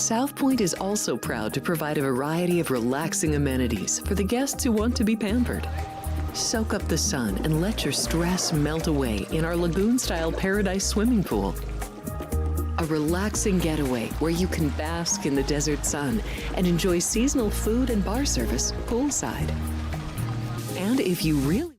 South Point is also proud to provide a variety of relaxing amenities for the guests who want to be pampered. Soak up the sun and let your stress melt away in our lagoon-style paradise swimming pool. A relaxing getaway where you can bask in the desert sun and enjoy seasonal food and bar service poolside. And if you really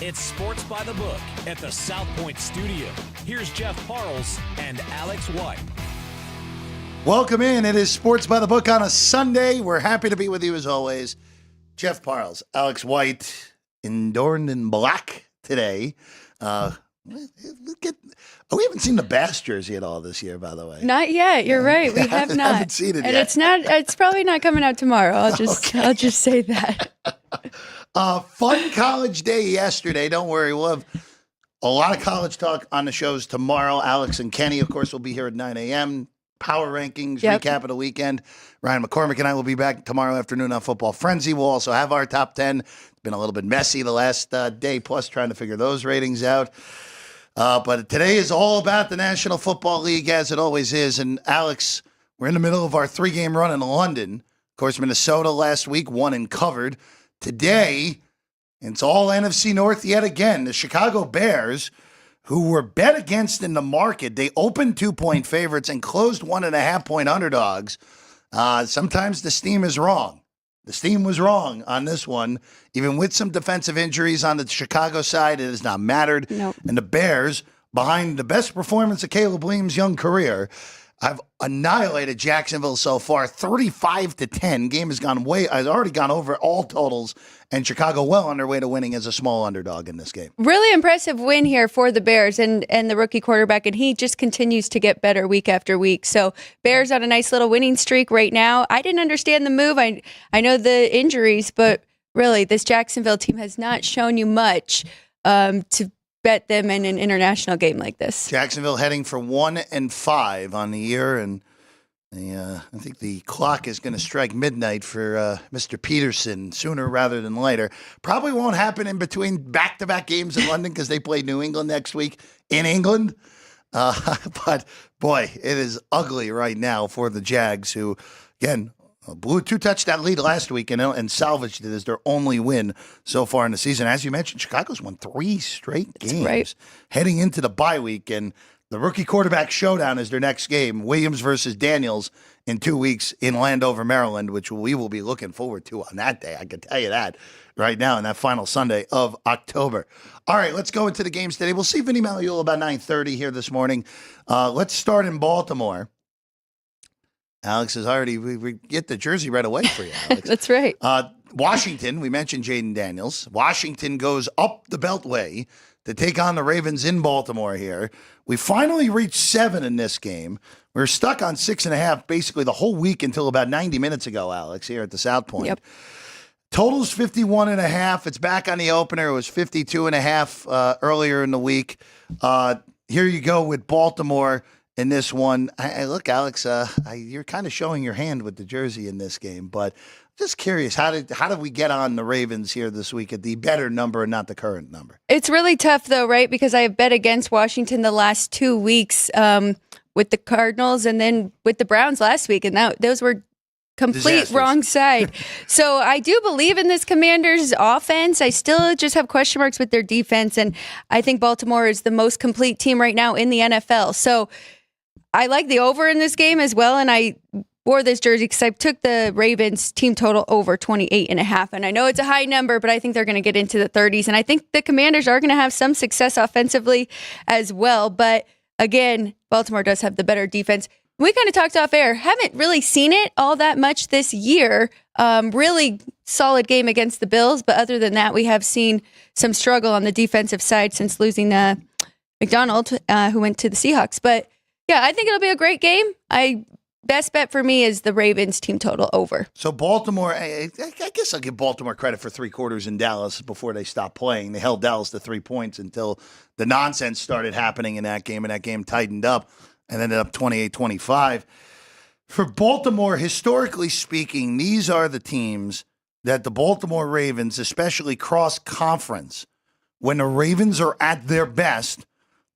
It's Sports by the Book at the South Point Studio. Here's Jeff Parles and Alex White. Welcome in. It is Sports by the Book on a Sunday. We're happy to be with you as always. Jeff Parles, Alex White, adorned in black today. We haven't seen the Bass jersey at all this year, by the way. Not yet. You're right. We have not. Haven't seen it and yet. it's probably not coming out tomorrow. I'll just say that. Fun college day yesterday. Don't worry. We'll have a lot of college talk on the shows tomorrow. Alex and Kenny, of course, will be here at 9 a.m. Power rankings, recap of the weekend. Ryan McCormick and I will be back tomorrow afternoon on Football Frenzy. We'll also have our top 10. It's been a little bit messy the last day plus trying to figure those ratings out. But today is all about the National Football League, as it always is. And Alex, we're in the middle of our 3-game run in London. Of course, Minnesota last week won and covered. Today, it's all NFC North yet again. The Chicago Bears, who were bet against in the market, they opened 2-point favorites and closed 1.5-point underdogs. Sometimes the steam is wrong. The steam was wrong on this one. Even with some defensive injuries on the Chicago side, it has not mattered. Nope. And the Bears, behind the best performance of Caleb Williams' young career, have annihilated Jacksonville so far, 35-10. Game has already gone over all totals, and Chicago well on their way to winning as a small underdog in this game. Really impressive win here for the Bears and the rookie quarterback, and he just continues to get better week after week. So Bears on a nice little winning streak right now. I didn't understand the move. I know the injuries, but really this Jacksonville team has not shown you much to bet them in an international game like this. Jacksonville heading for 1-5 on the year, and I think the clock is going to strike midnight for Mr. Peterson sooner rather than later. Probably won't happen in between back-to-back games in London because they play New England next week in England. But, boy, it is ugly right now for the Jags, who, again, blew a 2-touchdown lead last week and salvaged it as their only win so far in the season. As you mentioned, Chicago's won 3 straight games heading into the bye week, and the rookie quarterback showdown is their next game, Williams versus Daniels, in 2 weeks in Landover, Maryland, which we will be looking forward to on that day. I can tell you that right now in that final Sunday of October. All right, let's go into the games today. We'll see Vinny Magliulo about 9:30 here this morning. Let's start in Baltimore. Alex is already, we get the jersey right away for you, Alex. That's right. Washington, we mentioned Jaden Daniels. Washington goes up the Beltway to take on the Ravens in Baltimore here. We finally reached 7 in this game. We were stuck on 6.5 basically the whole week until about 90 minutes ago, Alex, here at the South Point. Yep. Total's 51.5. It's back on the opener. It was 52.5 earlier in the week. Here you go with Baltimore in this one. Look, Alex, you're kind of showing your hand with the jersey in this game, but just curious, how did we get on the Ravens here this week at the better number and not the current number? It's really tough, though, right? Because I have bet against Washington the last 2 weeks with the Cardinals and then with the Browns last week, and those were complete Disasters. Wrong side. So I do believe in this Commanders offense. I still just have question marks with their defense, and I think Baltimore is the most complete team right now in the NFL. So I like the over in this game as well, and I wore this jersey because I took the Ravens team total over 28.5, and I know it's a high number, but I think they're going to get into the 30s, and I think the Commanders are going to have some success offensively as well, but again, Baltimore does have the better defense. We kind of talked off air, haven't really seen it all that much this year. Really solid game against the Bills, but other than that, we have seen some struggle on the defensive side since losing McDonald, who went to the Seahawks, but yeah, I think it'll be a great game. Best bet for me is the Ravens team total over. So Baltimore, I guess I'll give Baltimore credit for 3 quarters in Dallas before they stopped playing. They held Dallas to 3 points until the nonsense started happening in that game, and that game tightened up and ended up 28-25. For Baltimore, historically speaking, these are the teams that the Baltimore Ravens, especially cross-conference, when the Ravens are at their best,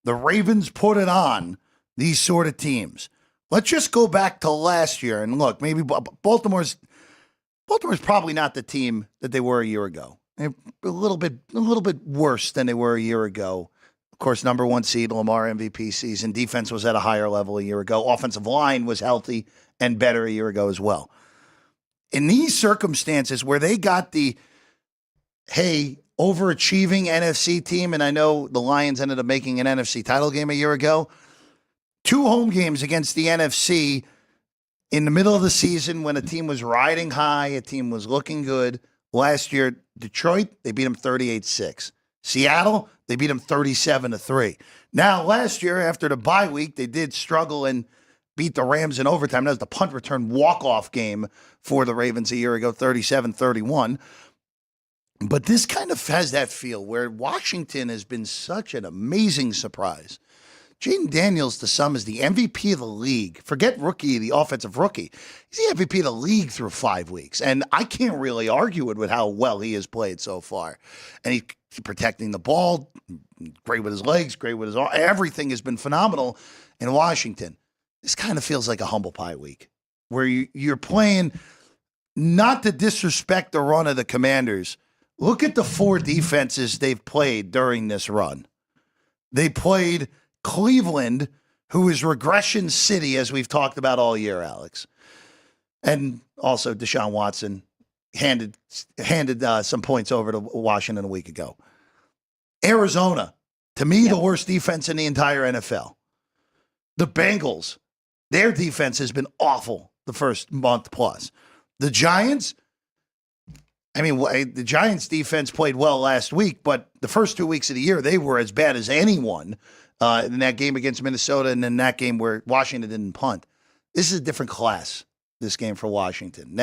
the Ravens put it on these sort of teams. Let's just go back to last year and look, maybe Baltimore's probably not the team that they were a year ago. They're a little bit worse than they were a year ago. Of course, number 1 seed, Lamar MVP season. Defense was at a higher level a year ago. Offensive line was healthy and better a year ago as well. In these circumstances where they got the, hey, overachieving NFC team, and I know the Lions ended up making an NFC title game a year ago. 2 home games against the NFC in the middle of the season when a team was riding high, a team was looking good. Last year, Detroit, they beat them 38-6. Seattle, they beat them 37-3. Now, last year, after the bye week, they did struggle and beat the Rams in overtime. That was the punt return walk-off game for the Ravens a year ago, 37-31. But this kind of has that feel where Washington has been such an amazing surprise. Jaden Daniels, to some, is the MVP of the league. Forget rookie, the offensive rookie. He's the MVP of the league through 5 weeks. And I can't really argue it with how well he has played so far. And he's protecting the ball, great with his legs, great with his arm. Everything has been phenomenal in Washington. This kind of feels like a humble pie week where you're playing, not to disrespect the run of the Commanders. Look at the 4 defenses they've played during this run. They played Cleveland, who is regression city, as we've talked about all year, Alex. And also Deshaun Watson handed some points over to Washington a week ago. Arizona, to me, the worst defense in the entire NFL. The Bengals, their defense has been awful the first month plus. The Giants, the Giants' defense played well last week, but the first 2 weeks of the year, they were as bad as anyone in that game against Minnesota and then that game where Washington didn't punt. This is a different class, this game for Washington.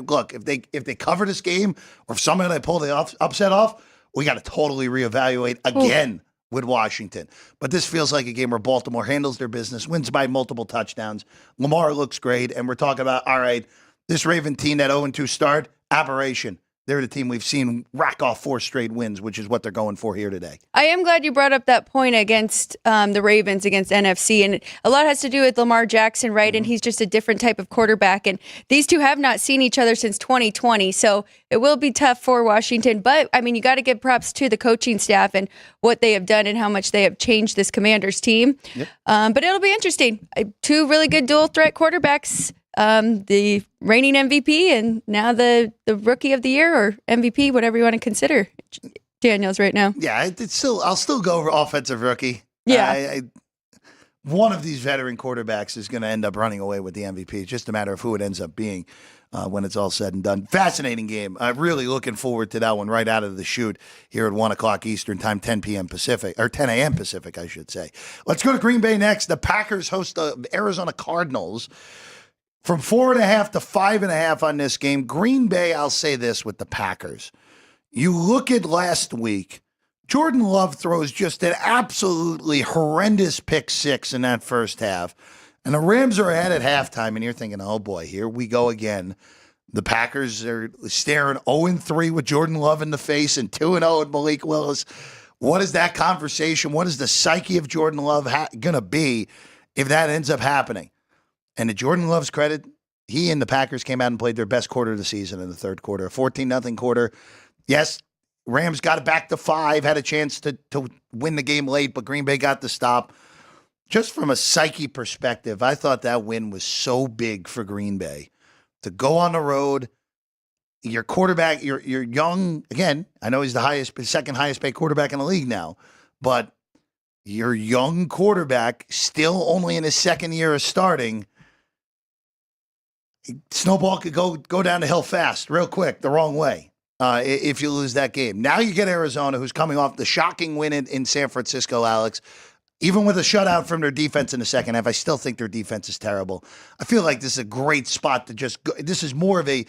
Look, if they cover this game or if somehow they pull the upset off, we got to totally reevaluate again with Washington. But this feels like a game where Baltimore handles their business, wins by multiple touchdowns. Lamar looks great, and we're talking about, all right, this Raven team, that 0-2 start, aberration. They're the team we've seen rack off 4 straight wins, which is what they're going for here today. I am glad you brought up that point against the Ravens against NFC. And a lot has to do with Lamar Jackson, right? Mm-hmm. And he's just a different type of quarterback. And these two have not seen each other since 2020. So it will be tough for Washington. But, you got to give props to the coaching staff and what they have done and how much they have changed this Commanders team. Yep. But it'll be interesting. 2 really good dual threat quarterbacks. The reigning MVP and now the rookie of the year or MVP, whatever you want to consider Daniels right now. Yeah, I'll still go over offensive rookie. Yeah. One of these veteran quarterbacks is going to end up running away with the MVP. It's just a matter of who it ends up being when it's all said and done. Fascinating game. I'm really looking forward to that one right out of the chute here at 1 o'clock Eastern time, 10 p.m. Pacific, or 10 a.m. Pacific, I should say. Let's go to Green Bay next. The Packers host the Arizona Cardinals. From 4.5 to 5.5 on this game. Green Bay, I'll say this with the Packers. You look at last week, Jordan Love throws just an absolutely horrendous pick 6 in that first half. And the Rams are ahead at halftime, and you're thinking, oh boy, here we go again. The Packers are staring 0-3 with Jordan Love in the face and 2-0 with Malik Willis. What is that conversation? What is the psyche of Jordan Love going to be if that ends up happening? And to Jordan Love's credit, he and the Packers came out and played their best quarter of the season in the third quarter, a 14-0 quarter. Yes, Rams got it back to 5, had a chance to win the game late, but Green Bay got the stop. Just from a psyche perspective, I thought that win was so big for Green Bay. To go on the road, your quarterback, you're young. Again, I know he's the second highest paid quarterback in the league now, but your young quarterback, still only in his second year of starting, snowball could go down the hill fast, real quick, the wrong way, if you lose that game. Now you get Arizona, who's coming off the shocking win in San Francisco, Alex. Even with a shutout from their defense in the second half, I still think their defense is terrible. I feel like this is a great spot to just go. This is more of a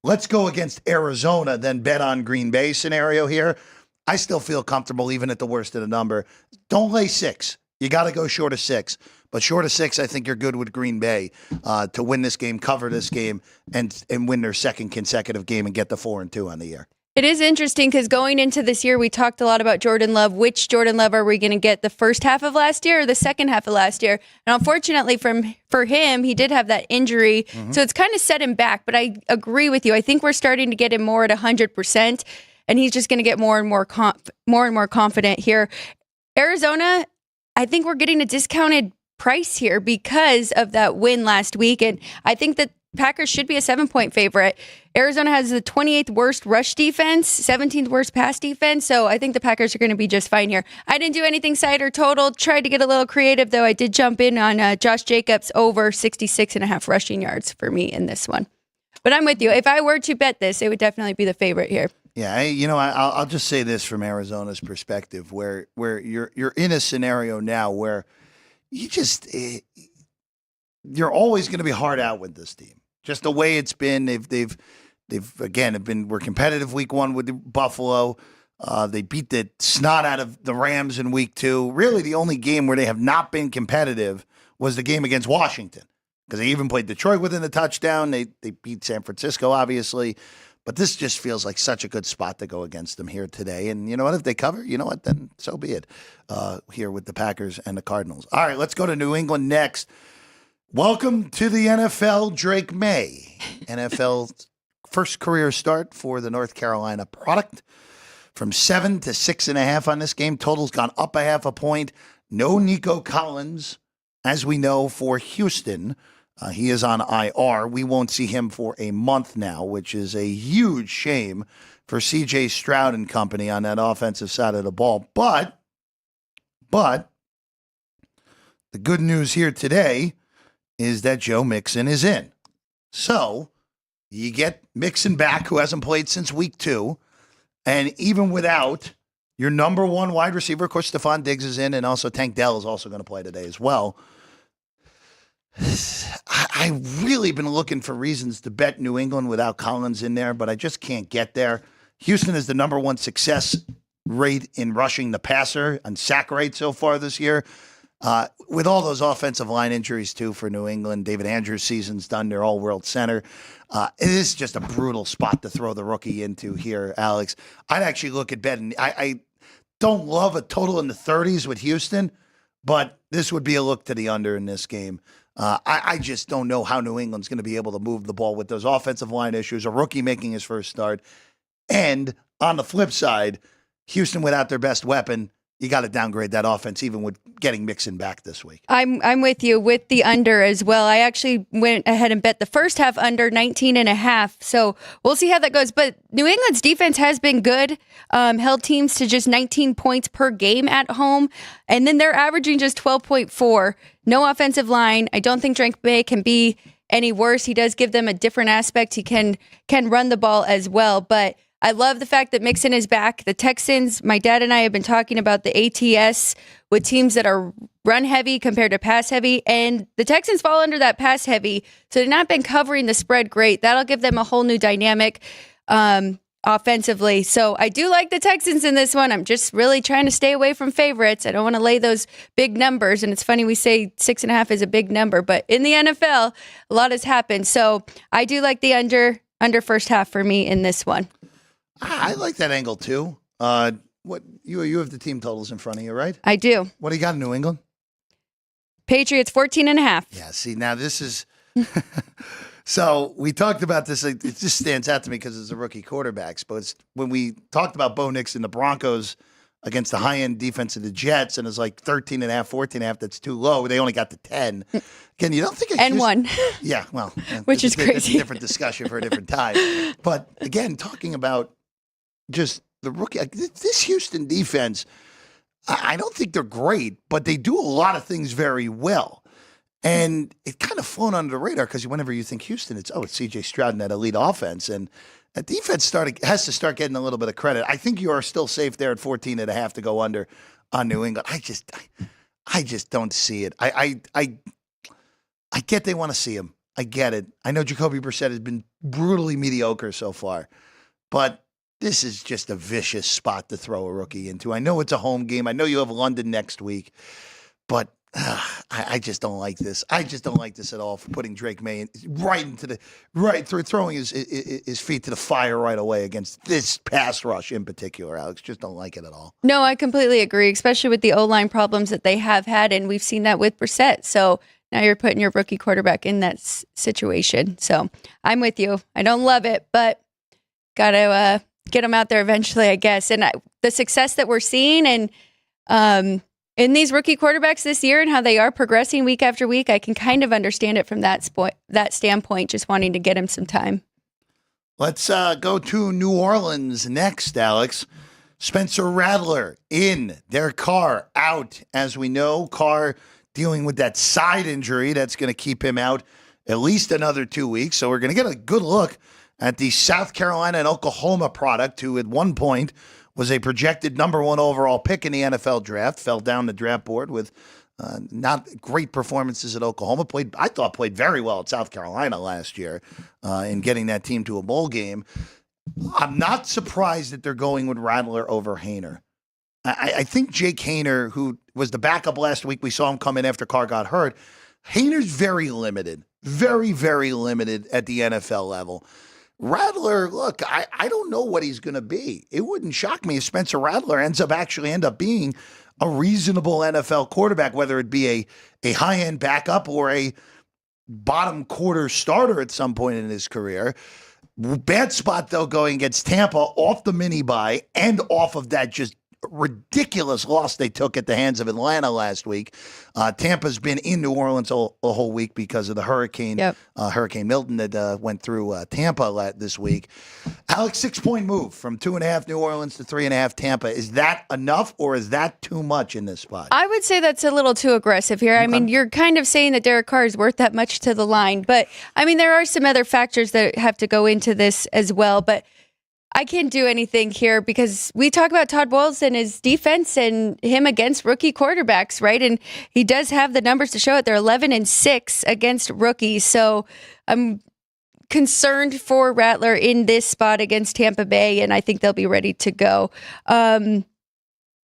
let's go against Arizona than bet on Green Bay scenario here. I still feel comfortable even at the worst of the number. Don't lay 6. You got to go short of 6. But short of 6, I think you're good with Green Bay to win this game, cover this game, and win their second consecutive game and get the 4-2 on the year. It is interesting because going into this year, we talked a lot about Jordan Love. Which Jordan Love are we going to get, the first half of last year or the second half of last year? And unfortunately for him, he did have that injury. Mm-hmm. So it's kind of set him back. But I agree with you. I think we're starting to get him more at 100%. And he's just going to get more and more confident here. Arizona, I think we're getting a discounted price here because of that win last week. And I think that Packers should be a 7-point favorite. Arizona has the 28th worst rush defense, 17th worst pass defense. So I think the Packers are going to be just fine here. I didn't do anything side or total. Tried to get a little creative, though. I did jump in on Josh Jacobs over 66.5 rushing yards for me in this one. But I'm with you. If I were to bet this, it would definitely be the favorite here. Yeah, I'll just say this from Arizona's perspective, where you're in a scenario now where you're always going to be hard out with this team. Just the way it's been, they've were competitive week 1 with Buffalo. They beat the snot out of the Rams in week 2. Really, the only game where they have not been competitive was the game against Washington, because they even played Detroit within a touchdown. They beat San Francisco, obviously. But this just feels like such a good spot to go against them here today. And you know what? If they cover, you know what? Then so be it here with the Packers and the Cardinals. All right, let's go to New England next. Welcome to the NFL, Drake May. NFL's first career start for the North Carolina product. From 7 to 6.5 on this game. Total's gone up 0.5 point. No Nico Collins, as we know, for Houston. He is on IR. We won't see him for a month now, which is a huge shame for C.J. Stroud and company on that offensive side of the ball. But the good news here today is that Joe Mixon is in. So you get Mixon back, who hasn't played since week 2. And even without your number 1 wide receiver, of course, Stephon Diggs is in, and also Tank Dell is also going to play today as well. I've really been looking for reasons to bet New England without Collins in there, but I just can't get there. Houston is the number 1 success rate in rushing the passer and sack rate so far this year. With all those offensive line injuries, too, for New England, David Andrews' season's done. They're all-world center. It is just a brutal spot to throw the rookie into here, Alex. I'd actually look at betting. I don't love a total in the 30s with Houston, but this would be a look to the under in this game. I just don't know how New England's going to be able to move the ball with those offensive line issues, a rookie making his first start. And on the flip side, Houston without their best weapon, you got to downgrade that offense, even with getting Mixon back this week. I'm with you with the under as well. I actually went ahead and bet the first half under 19.5. So we'll see how that goes. But New England's defense has been good, held teams to just 19 points per game at home. And then they're averaging just 12.4. No offensive line. I don't think Drake May can be any worse. He does give them a different aspect. He can run the ball as well. But I love the fact that Mixon is back. The Texans, my dad and I have been talking about the ATS with teams that are run heavy compared to pass heavy, and the Texans fall under that pass heavy, so they've not been covering the spread great. That'll give them a whole new dynamic offensively. So I do like the Texans in this one. I'm just really trying to stay away from favorites. I don't want to lay those big numbers, and it's funny we say 6.5 is a big number, but in the NFL, a lot has happened. So I do like the under first half for me in this one. I like that angle too. What you have the team totals in front of you, right? I do. What do you got in New England? Patriots 14.5. Yeah. See, now this is. So we talked about this. It just stands out to me because it's a rookie quarterbacks. But when we talked about Bo Nix and the Broncos against the high-end defense of the Jets, and it's like 13.5, 14.5. That's too low. They only got to 10. Again, you don't think and one. Yeah, well, which is crazy. That's a different discussion for a different time. But again, talking about just the rookie, this Houston defense, I don't think they're great, but they do a lot of things very well. And it kind of flown under the radar because whenever you think Houston, it's C.J. Stroud and that elite offense. And that defense has to start getting a little bit of credit. I think you are still safe there at 14.5 to go under on New England. I just don't see it. I get they want to see him. I get it. I know Jacoby Brissett has been brutally mediocre so far, but this is just a vicious spot to throw a rookie into. I know it's a home game. I know you have London next week, but I just don't like this. I just don't like this at all for putting Drake May throwing his feet to the fire right away against this pass rush in particular, Alex. Just don't like it at all. No, I completely agree, especially with the O-line problems that they have had, and we've seen that with Brissett. So now you're putting your rookie quarterback in that situation. So I'm with you. I don't love it, but got to get him out there eventually, I guess. And the success that we're seeing and in these rookie quarterbacks this year and how they are progressing week after week, I can kind of understand it from that standpoint, just wanting to get him some time. Let's go to New Orleans next, Alex. Spencer Rattler in, their Carr out. As we know, Carr dealing with that side injury that's going to keep him out at least another 2 weeks. So we're going to get a good look at the South Carolina and Oklahoma product, who at one point was a projected number 1 overall pick in the NFL draft, fell down the draft board with not great performances at Oklahoma. I thought played very well at South Carolina last year in getting that team to a bowl game. I'm not surprised that they're going with Rattler over Haener. I think Jake Haener, who was the backup last week, we saw him come in after Carr got hurt. Haener's very limited, very, very limited at the NFL level. Rattler, look, I don't know what he's going to be. It wouldn't shock me if Spencer Rattler end up being a reasonable NFL quarterback, whether it be a high-end backup or a bottom quarter starter at some point in his career. Bad spot, though, going against Tampa off the mini-bye and off of that just ridiculous loss they took at the hands of Atlanta last week. Tampa's been in New Orleans a whole week because of the hurricane, Hurricane Milton that went through Tampa this week. Alex, 6-point move from 2.5 New Orleans to 3.5 Tampa. Is that enough or is that too much in this spot? I would say that's a little too aggressive here. Okay. I mean, you're kind of saying that Derek Carr is worth that much to the line, but I mean, there are some other factors that have to go into this as well, but I can't do anything here because we talk about Todd Bowles and his defense and him against rookie quarterbacks, right? And he does have the numbers to show it. They're 11-6 against rookies. So I'm concerned for Rattler in this spot against Tampa Bay, and I think they'll be ready to go. No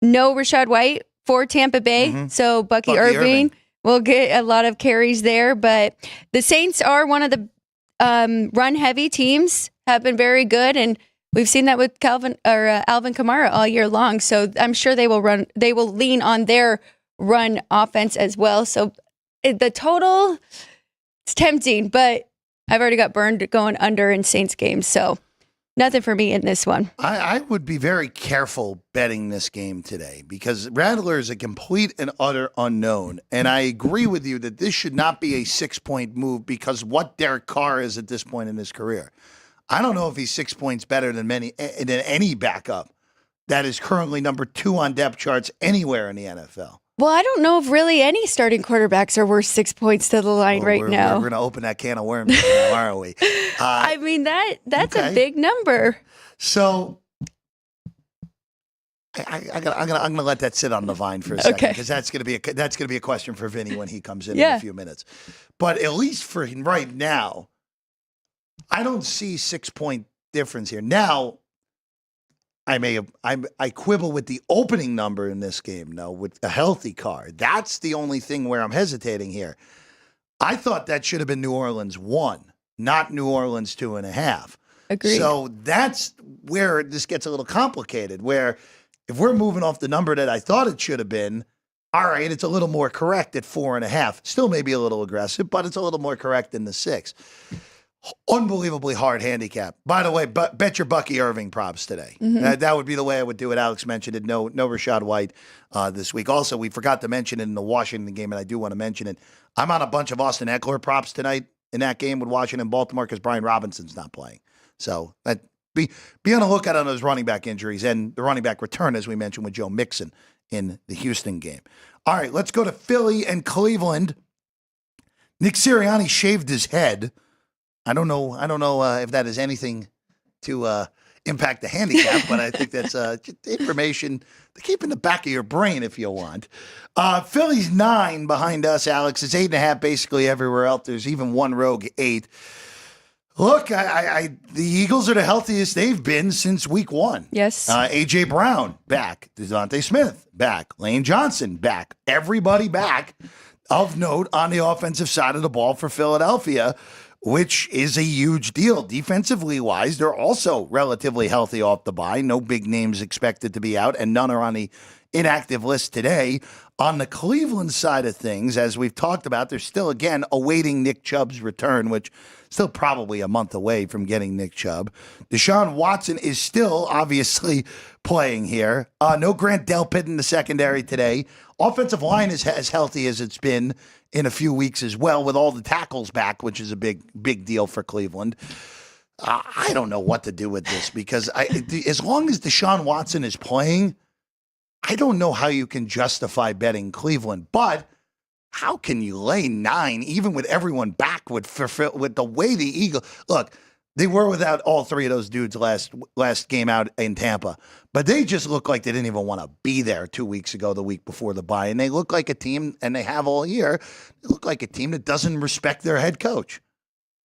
Rachaad White for Tampa Bay. So Bucky Irving will get a lot of carries there. But the Saints are one of the run-heavy teams, have been very good, and we've seen that with Alvin Kamara all year long. So I'm sure they will lean on their run offense as well. So the total, it's tempting, but I've already got burned going under in Saints games. So nothing for me in this one. I would be very careful betting this game today because Rattler is a complete and utter unknown. And I agree with you that this should not be a 6-point move because what Derek Carr is at this point in his career. I don't know if he's 6 points better than any backup that is currently number 2 on depth charts anywhere in the NFL. Well, I don't know if really any starting quarterbacks are worth 6 points to the line now. We're going to open that can of worms now, aren't we? I mean, that's okay. A big number. So I'm gonna let that sit on the vine for a second because that's gonna be a question for Vinny when he comes in a few minutes. But at least for right now, I don't see 6-point difference here. Now, I quibble with the opening number in this game, though, with a healthy Carr. That's the only thing where I'm hesitating here. I thought that should have been New Orleans 1, not New Orleans 2.5. Agreed. So that's where this gets a little complicated, where if we're moving off the number that I thought it should have been, all right, it's a little more correct at 4.5. Still maybe a little aggressive, but it's a little more correct than the 6. Unbelievably hard handicap. By the way, bet your Bucky Irving props today. That would be the way I would do it. Alex mentioned it. No Rachaad White this week. Also, we forgot to mention it in the Washington game, and I do want to mention it. I'm on a bunch of Austin Eckler props tonight in that game with Washington and Baltimore because Brian Robinson's not playing. So be on the lookout on those running back injuries and the running back return, as we mentioned, with Joe Mixon in the Houston game. All right, let's go to Philly and Cleveland. Nick Sirianni shaved his head. I don't know if that is anything to impact the handicap, but I think that's information to keep in the back of your brain if you want. Philly's 9 behind us, Alex. It's 8.5 basically everywhere else. There's even one rogue 8. Look, the Eagles are the healthiest they've been since week 1. Yes. A.J. Brown back. DeVonta Smith back. Lane Johnson back. Everybody back of note on the offensive side of the ball for Philadelphia. which is a huge deal. Defensively wise, they're also relatively healthy off the bye. No big names expected to be out, and none are on the inactive list today. On the Cleveland side of things, as we've talked about, they're still, again, awaiting Nick Chubb's return, which still probably a month away from getting Nick Chubb. Deshaun Watson is still obviously playing here. No Grant Delpit in the secondary today. Offensive line is as healthy as it's been in a few weeks as well, with all the tackles back, which is a big deal for Cleveland. I don't know what to do with this because as long as Deshaun Watson is playing, I don't know how you can justify betting Cleveland, but how can you lay 9 even with everyone back with the way the Eagles look? They were without all three of those dudes last game out in Tampa, but they just look like they didn't even want to be there 2 weeks ago, the week before the bye, and they look like a team, and they have all year. They look like a team that doesn't respect their head coach.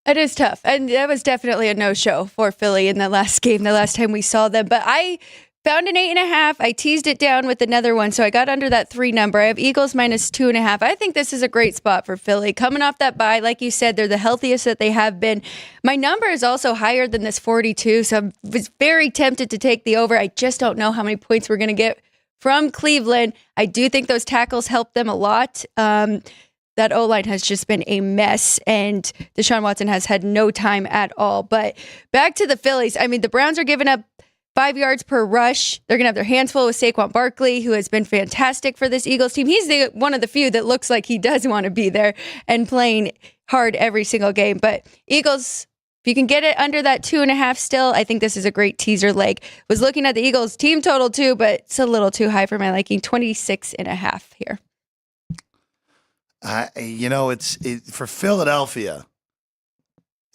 It is tough, and that was definitely a no-show for Philly in the last game, the last time we saw them. But I found an 8.5. I teased it down with another one, so I got under that 3 number. I have Eagles minus 2.5. I think this is a great spot for Philly. Coming off that bye, like you said, they're the healthiest that they have been. My number is also higher than this 42, so I was very tempted to take the over. I just don't know how many points we're going to get from Cleveland. I do think those tackles help them a lot. That O-line has just been a mess, and Deshaun Watson has had no time at all. But back to the Phillies. I mean, the Browns are giving up 5 yards per rush. They're going to have their hands full with Saquon Barkley, who has been fantastic for this Eagles team. He's one of the few that looks like he does want to be there and playing hard every single game. But Eagles, if you can get it under that 2.5 still, I think this is a great teaser leg. Was looking at the Eagles team total too, but it's a little too high for my liking. 26.5 here. It's for Philadelphia.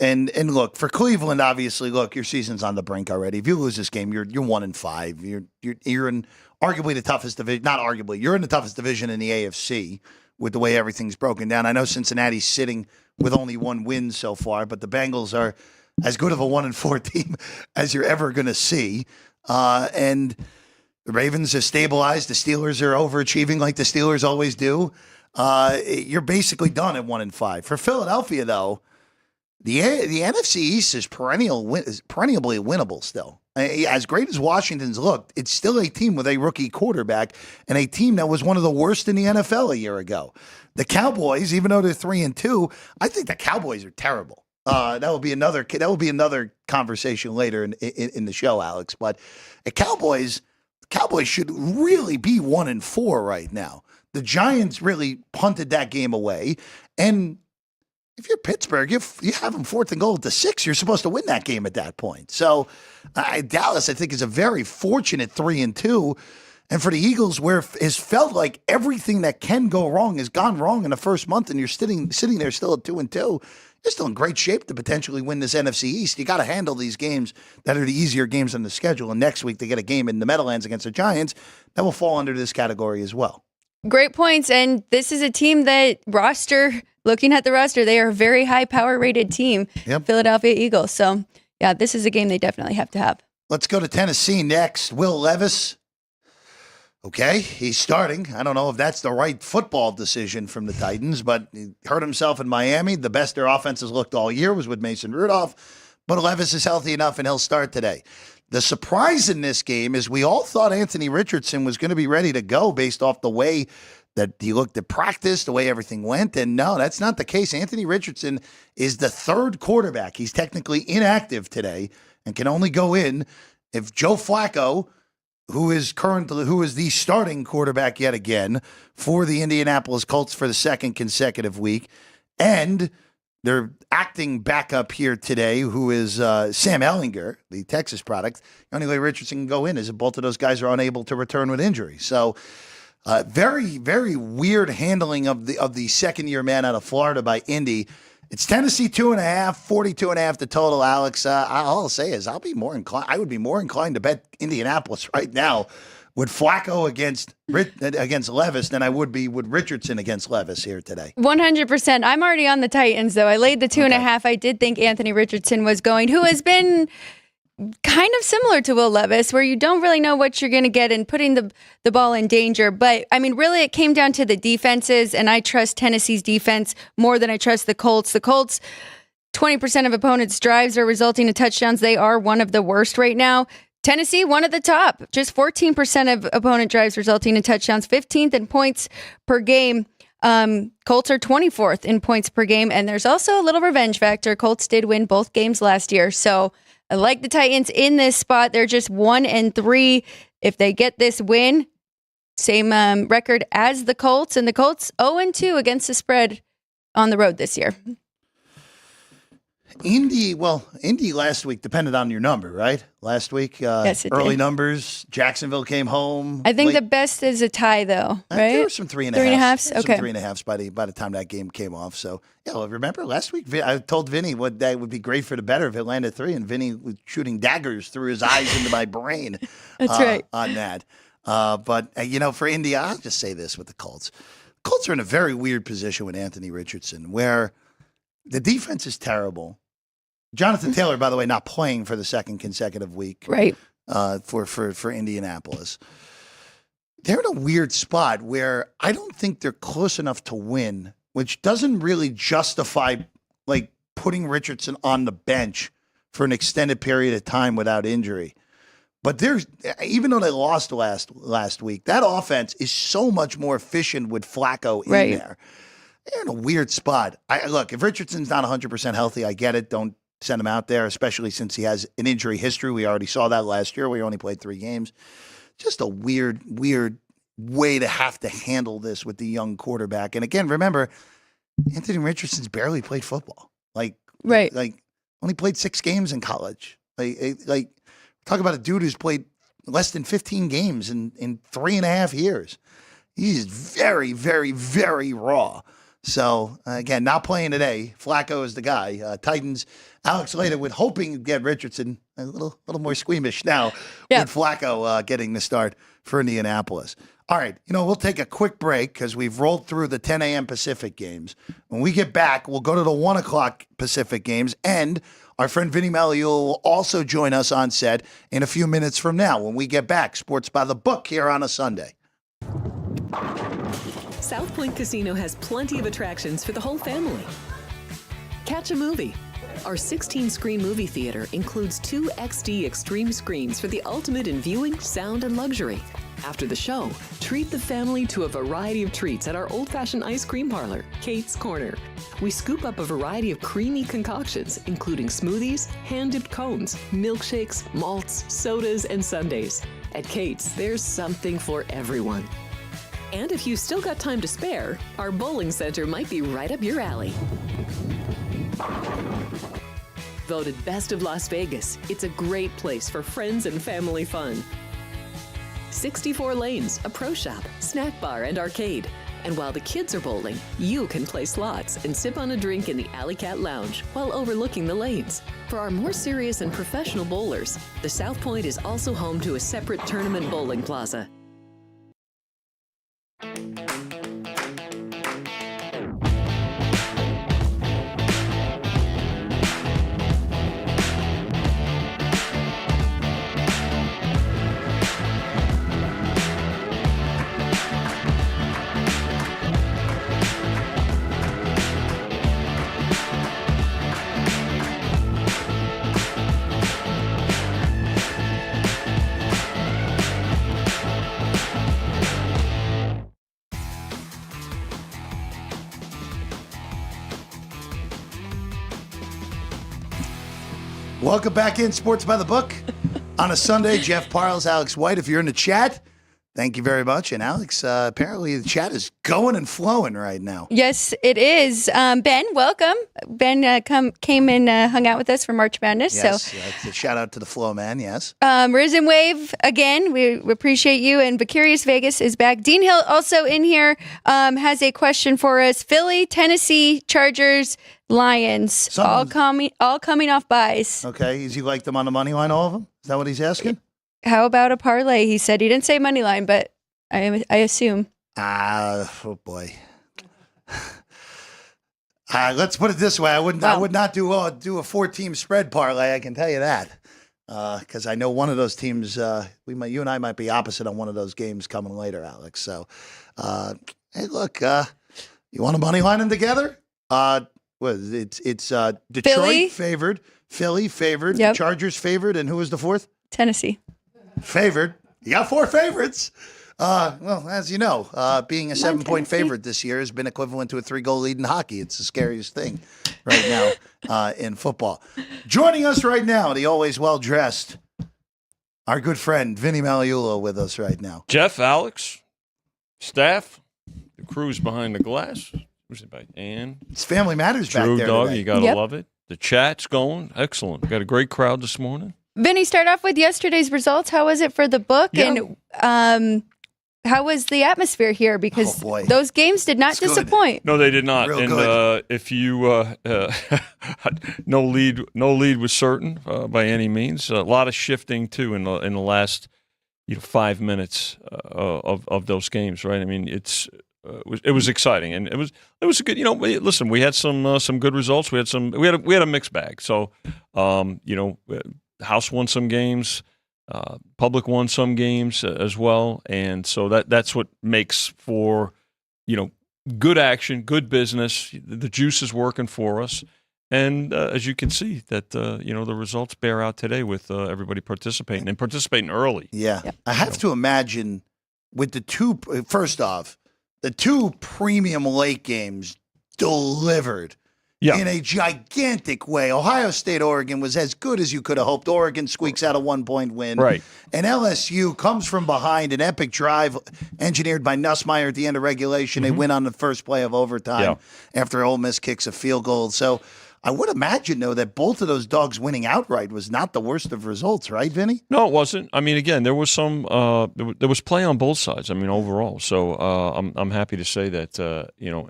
And look, for Cleveland, obviously, look, your season's on the brink already. If you lose this game, you're 1-5. You're in arguably the toughest division. Not arguably, you're in the toughest division in the AFC with the way everything's broken down. I know Cincinnati's sitting with only 1 win so far, but the Bengals are as good of a 1-4 team as you're ever going to see. And the Ravens have stabilized. The Steelers are overachieving like the Steelers always do. You're basically done at 1-5. For Philadelphia, though, the NFC East is perennially winnable still. As great as Washington's looked, it's still a team with a rookie quarterback and a team that was one of the worst in the NFL a year ago. The Cowboys, even though they're 3-2, I think the Cowboys are terrible. That will be another conversation later in the show, Alex. But the Cowboys should really be 1-4 right now. The Giants really punted that game away. And if you're Pittsburgh, you have them 4th and goal at the 6. You're supposed to win that game at that point. So Dallas, I think, is a very fortunate 3-2. And for the Eagles, where it's felt like everything that can go wrong has gone wrong in the first month, and you're sitting there still at 2-2, you're still in great shape to potentially win this NFC East. You got to handle these games that are the easier games on the schedule. And next week, they get a game in the Meadowlands against the Giants. That will fall under this category as well. Great points. And this is a team that looking at the roster, they are a very high power rated team, yep. Philadelphia Eagles. So, yeah, this is a game they definitely have to have. Let's go to Tennessee next. Will Levis. Okay, he's starting. I don't know if that's the right football decision from the Titans, but he hurt himself in Miami. The best their offense has looked all year was with Mason Rudolph, but Levis is healthy enough and he'll start today. The surprise in this game is we all thought Anthony Richardson was going to be ready to go based off the way that he looked at practice, the way everything went. And no, that's not the case. Anthony Richardson is the 3rd quarterback. He's technically inactive today and can only go in if Joe Flacco, who is the starting quarterback yet again for the Indianapolis Colts for the 2nd consecutive week, and their acting backup here today, who is Sam Ehlinger, the Texas product. The only way Richardson can go in is if both of those guys are unable to return with injury. So very, very weird handling of the second-year man out of Florida by Indy. It's Tennessee 2.5, 42.5 the total, Alex. All I'll say is I would be more inclined to bet Indianapolis right now with Flacco against Levis than I would be with Richardson against Levis here today. 100%. I'm already on the Titans, though. I laid the 2.5. I did think Anthony Richardson was going, who has been kind of similar to Will Levis, where you don't really know what you're going to get and putting the ball in danger. But, I mean, really it came down to the defenses, and I trust Tennessee's defense more than I trust the Colts. The Colts, 20% of opponents' drives are resulting in touchdowns. They are one of the worst right now. Tennessee, one of the top. Just 14% of opponent drives resulting in touchdowns, 15th in points per game. Colts are 24th in points per game, and there's also a little revenge factor. Colts did win both games last year, so I like the Titans in this spot. They're just 1-3. If they get this win, same record as the Colts, and the Colts 0-2 against the spread on the road this year. Indy last week depended on your number, right? Last week, yes, it early did. Numbers, Jacksonville came home. I think late. the best is a tie, though, right? There were some 3.5. 3.5s? Okay. Some 3.5s by the time that game came off. So, yeah, well, remember last week, I told Vinny that would be great for the better if it landed 3, and Vinny was shooting daggers through his eyes into my brain. That's right. On that. But, for Indy, I'll just say this with the Colts. Colts are in a very weird position with Anthony Richardson, where the defense is terrible. Jonathan Taylor, by the way, not playing for the second consecutive week, Right. For Indianapolis. They're in a weird spot where I don't think they're close enough to win, which doesn't really justify like putting Richardson on the bench for an extended period of time without injury. But even though they lost last week, that offense is so much more efficient with Flacco in there. They're in a weird spot. Look, if Richardson's not 100% healthy, I get it. Don't send him out there, especially since he has an injury history. We already saw that last year. We only played 3 games. Just a weird way to have to handle this with the young quarterback. And again, remember, Anthony Richardson's barely played football. Like only played 6 games in college. Like talk about a dude who's played less than 15 games in 3.5 years. He's very, very, very raw. So, again, not playing today. Flacco is the guy. Titans, Alex Later with hoping to get Richardson a little more squeamish now with Flacco getting the start for Indianapolis. All right, we'll take a quick break because we've rolled through the 10 a.m. Pacific games. When we get back, we'll go to the 1 o'clock Pacific games, and our friend Vinny Magliulo will also join us on set in a few minutes from now when we get back. Sports by the Book here on a Sunday. South Point Casino has plenty of attractions for the whole family. Catch a movie. Our 16-screen movie theater includes 2 XD Extreme screens for the ultimate in viewing, sound, and luxury. After the show, treat the family to a variety of treats at our old-fashioned ice cream parlor, Kate's Corner. We scoop up a variety of creamy concoctions, including smoothies, hand-dipped cones, milkshakes, malts, sodas, and sundaes. At Kate's, there's something for everyone. And if you've still got time to spare, our bowling center might be right up your alley. Voted Best of Las Vegas, it's a great place for friends and family fun. 64 lanes, a pro shop, snack bar, and arcade. And while the kids are bowling, you can play slots and sip on a drink in the Alley Cat Lounge while overlooking the lanes. For our more serious and professional bowlers, the South Point is also home to a separate tournament bowling plaza. Welcome back in Sports by the Book on a Sunday. Jeff Parles, Alex White. If you're in the chat, thank you very much. And Alex, apparently the chat is going and flowing right now. Yes, it is. Ben, welcome. Ben came and hung out with us for March Madness. Yes, so a shout out to the Flow Man, yes. Risen Wave, again, we appreciate you. And Vicarious Vegas is back. Dean Hill also in here has a question for us. Philly, Tennessee, Chargers, Lions, all coming off buys. Okay, is he like them on the money line, all of them? Is that what he's asking? How about a parlay? He said he didn't say money line, but I assume. Oh boy. Let's put it this way: I would not do a 4-team spread parlay. I can tell you that because I know one of those teams. You and I might be opposite on one of those games coming later, Alex. So, hey, look, you want to money line them together? It's Detroit Philly. favored, Philly favored, Yep. Chargers favored, and who was the fourth? Tennessee. Favored. You got 4 favorites. Well, as you know, being a 7-point Tennessee. favorite this year has been equivalent to a 3-goal lead in hockey. It's the scariest thing right now in football. Joining us right now, the always well-dressed, our good friend, Vinny Magliulo, with us right now. Jeff, Alex, staff, the crew's behind the glass. Who's it by? Ann, It's Family Matters Drew, back there Dog, today. you got to Yep. love it. The chat's going. Excellent. Got a great crowd this morning. Vinny, start off with yesterday's results. How was it for the book? Yeah. And how was the atmosphere here? Because Oh, boy. those games did not It's good. disappoint. No, they did not. Real and good. if you no lead was certain by any means. A lot of shifting too in the last 5 minutes of those games. Right. I mean, it was exciting, and it was a good. Listen, we had some good results. We had a mixed bag. So, House won some games. Public won some games as well, and so that's what makes for good action, good business. The juice is working for us, and as you can see, that the results bear out today with everybody participating and participating early. Yeah. Yep. I have to imagine with the two, first off, the 2 premium late games delivered Yeah. in a gigantic way. Ohio State, Oregon was as good as you could have hoped. Oregon squeaks out a 1-point win. Right. And LSU comes from behind, an epic drive engineered by Nussmeier at the end of regulation. They win on the first play of overtime after Ole Miss kicks a field goal. So I would imagine, though, that both of those dogs winning outright was not the worst of results, right, Vinny? No, it wasn't. I mean, again, there was some there was play on both sides. I mean, overall. So I'm happy to say that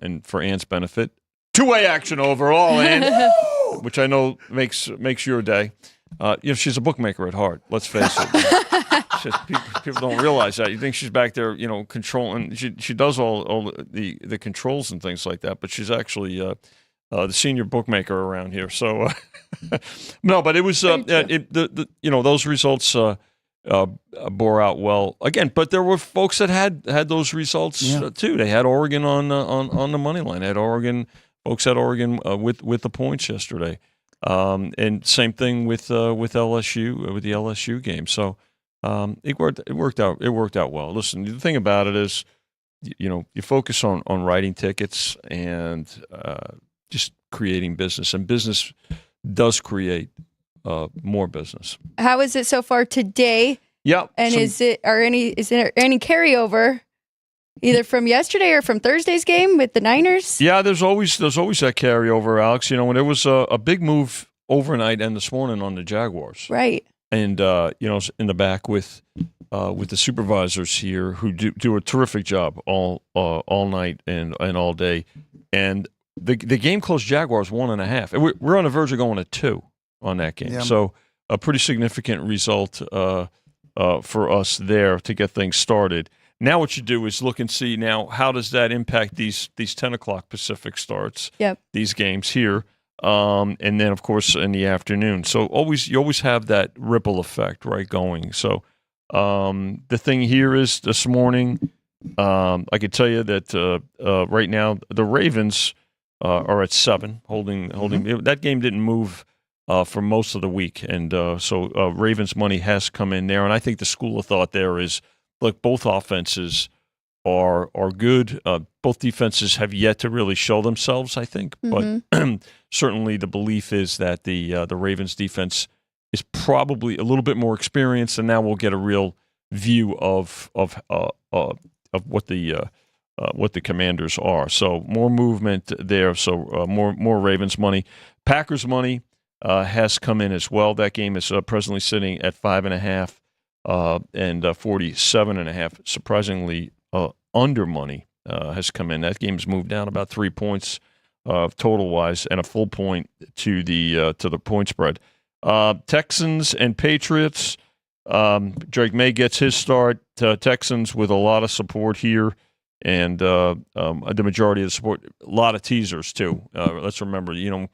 and for Ann's benefit, 2-way action overall, and which I know makes your day. She's a bookmaker at heart. Let's face it. People don't realize that. You think she's back there, controlling. She does all the controls and things like that, but she's actually the senior bookmaker around here. So no, but it was those results bore out well again. But there were folks that had those results too. They had Oregon on the money line. Folks had Oregon with the points yesterday, and same thing with LSU with the LSU game. So it worked out well. Listen, the thing about it is, you focus on writing tickets and just creating business, and business does create more business. How is it so far today? Yeah, And is there any carryover either from yesterday or from Thursday's game with the Niners? Yeah, there's always that carryover, Alex. When there was a big move overnight and this morning on the Jaguars, Right. and in the back with the supervisors here who do a terrific job all night and all day, and the game closed Jaguars 1.5. We're on the verge of going to 2 on that game, so a pretty significant result for us there to get things started. Now what you do is look and see now how does that impact these 10 o'clock Pacific starts, these games here, and then of course in the afternoon. So you always have that ripple effect, right, going. So the thing here is this morning, I could tell you that right now the Ravens are at 7, holding. That game didn't move for most of the week, and so Ravens money has come in there, and I think the school of thought there is, look, both offenses are good. Both defenses have yet to really show themselves, I think. But certainly the belief is that the Ravens defense is probably a little bit more experienced, and now we'll get a real view of what the Commanders are. So more movement there. So more Ravens money. Packers money has come in as well. That game is presently sitting at 5.5. And 47.5. Surprisingly, under money has come in. That game's moved down about 3 points total wise, and a full point to the point spread. Texans and Patriots. Drake May gets his start. Texans with a lot of support here, and the majority of the support. A lot of teasers too. Let's remember, you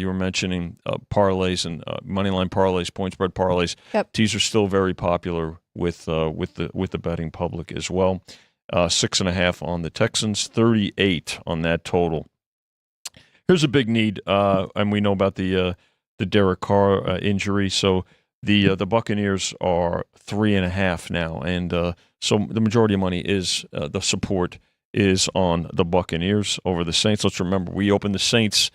were mentioning parlays and moneyline parlays, point spread parlays. Yep. Teasers still very popular with the betting public as well. 6.5 on the Texans, 38 on that total. Here's a big need, and we know about the Derek Carr injury. So the Buccaneers are 3.5 now, and so the majority of money is the support is on the Buccaneers over the Saints. Let's remember we opened the Saints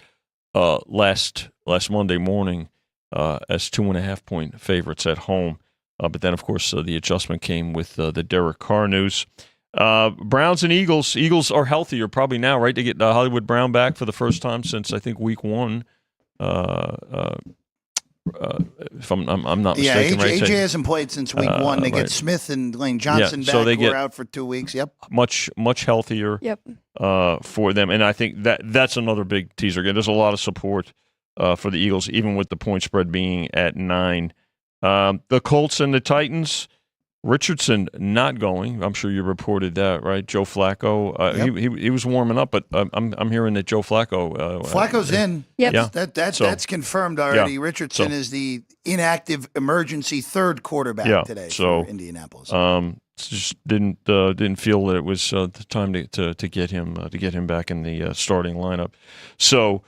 last Monday morning as 2.5-point favorites at home, but then of course the adjustment came with the Derek Carr news. Browns and Eagles. Eagles are healthier probably now, right? They get Hollywood Brown back for the first time since I think week 1. If I'm not mistaken, right? AJ hasn't played since week 1. They get Smith and Lane Johnson back. So they who are out for 2 weeks. Yep, much healthier. Yep. For them, and I think that's another big teaser. Again, there's a lot of support for the Eagles, even with the point spread being at 9. The Colts and the Titans. Richardson not going. I'm sure you reported that, right? Joe Flacco. Yep. He was warming up, but I'm hearing that Joe Flacco. Flacco's in. Yep. Yeah. That's confirmed already. Yeah. Richardson is the inactive emergency third quarterback today for Indianapolis. Just didn't feel that it was the time to get him back in the starting lineup. So.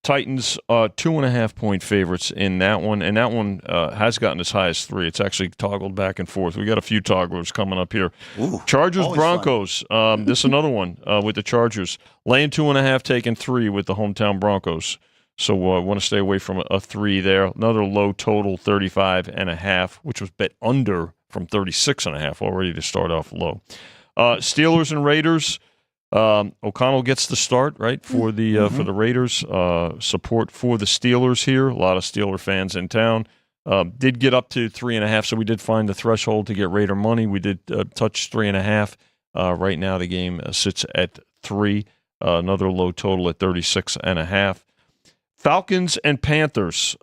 Titans 2.5-point favorites in that one, and that one has gotten as high as 3. It's actually toggled back and forth. We got a few togglers coming up here. Ooh, Chargers Broncos. This is another one with the Chargers laying 2.5, taking 3 with the hometown Broncos. So want to stay away from a 3 there. Another low total 35.5, which was bet under from 36.5 already to start off low. Steelers and Raiders. O'Connell gets the start, right, for the Raiders. Support for the Steelers here. A lot of Steeler fans in town. Did get up to 3.5, so we did find the threshold to get Raider money. We did touch 3.5. Right now the game sits at 3. Another low total at 36.5. Falcons and Panthers.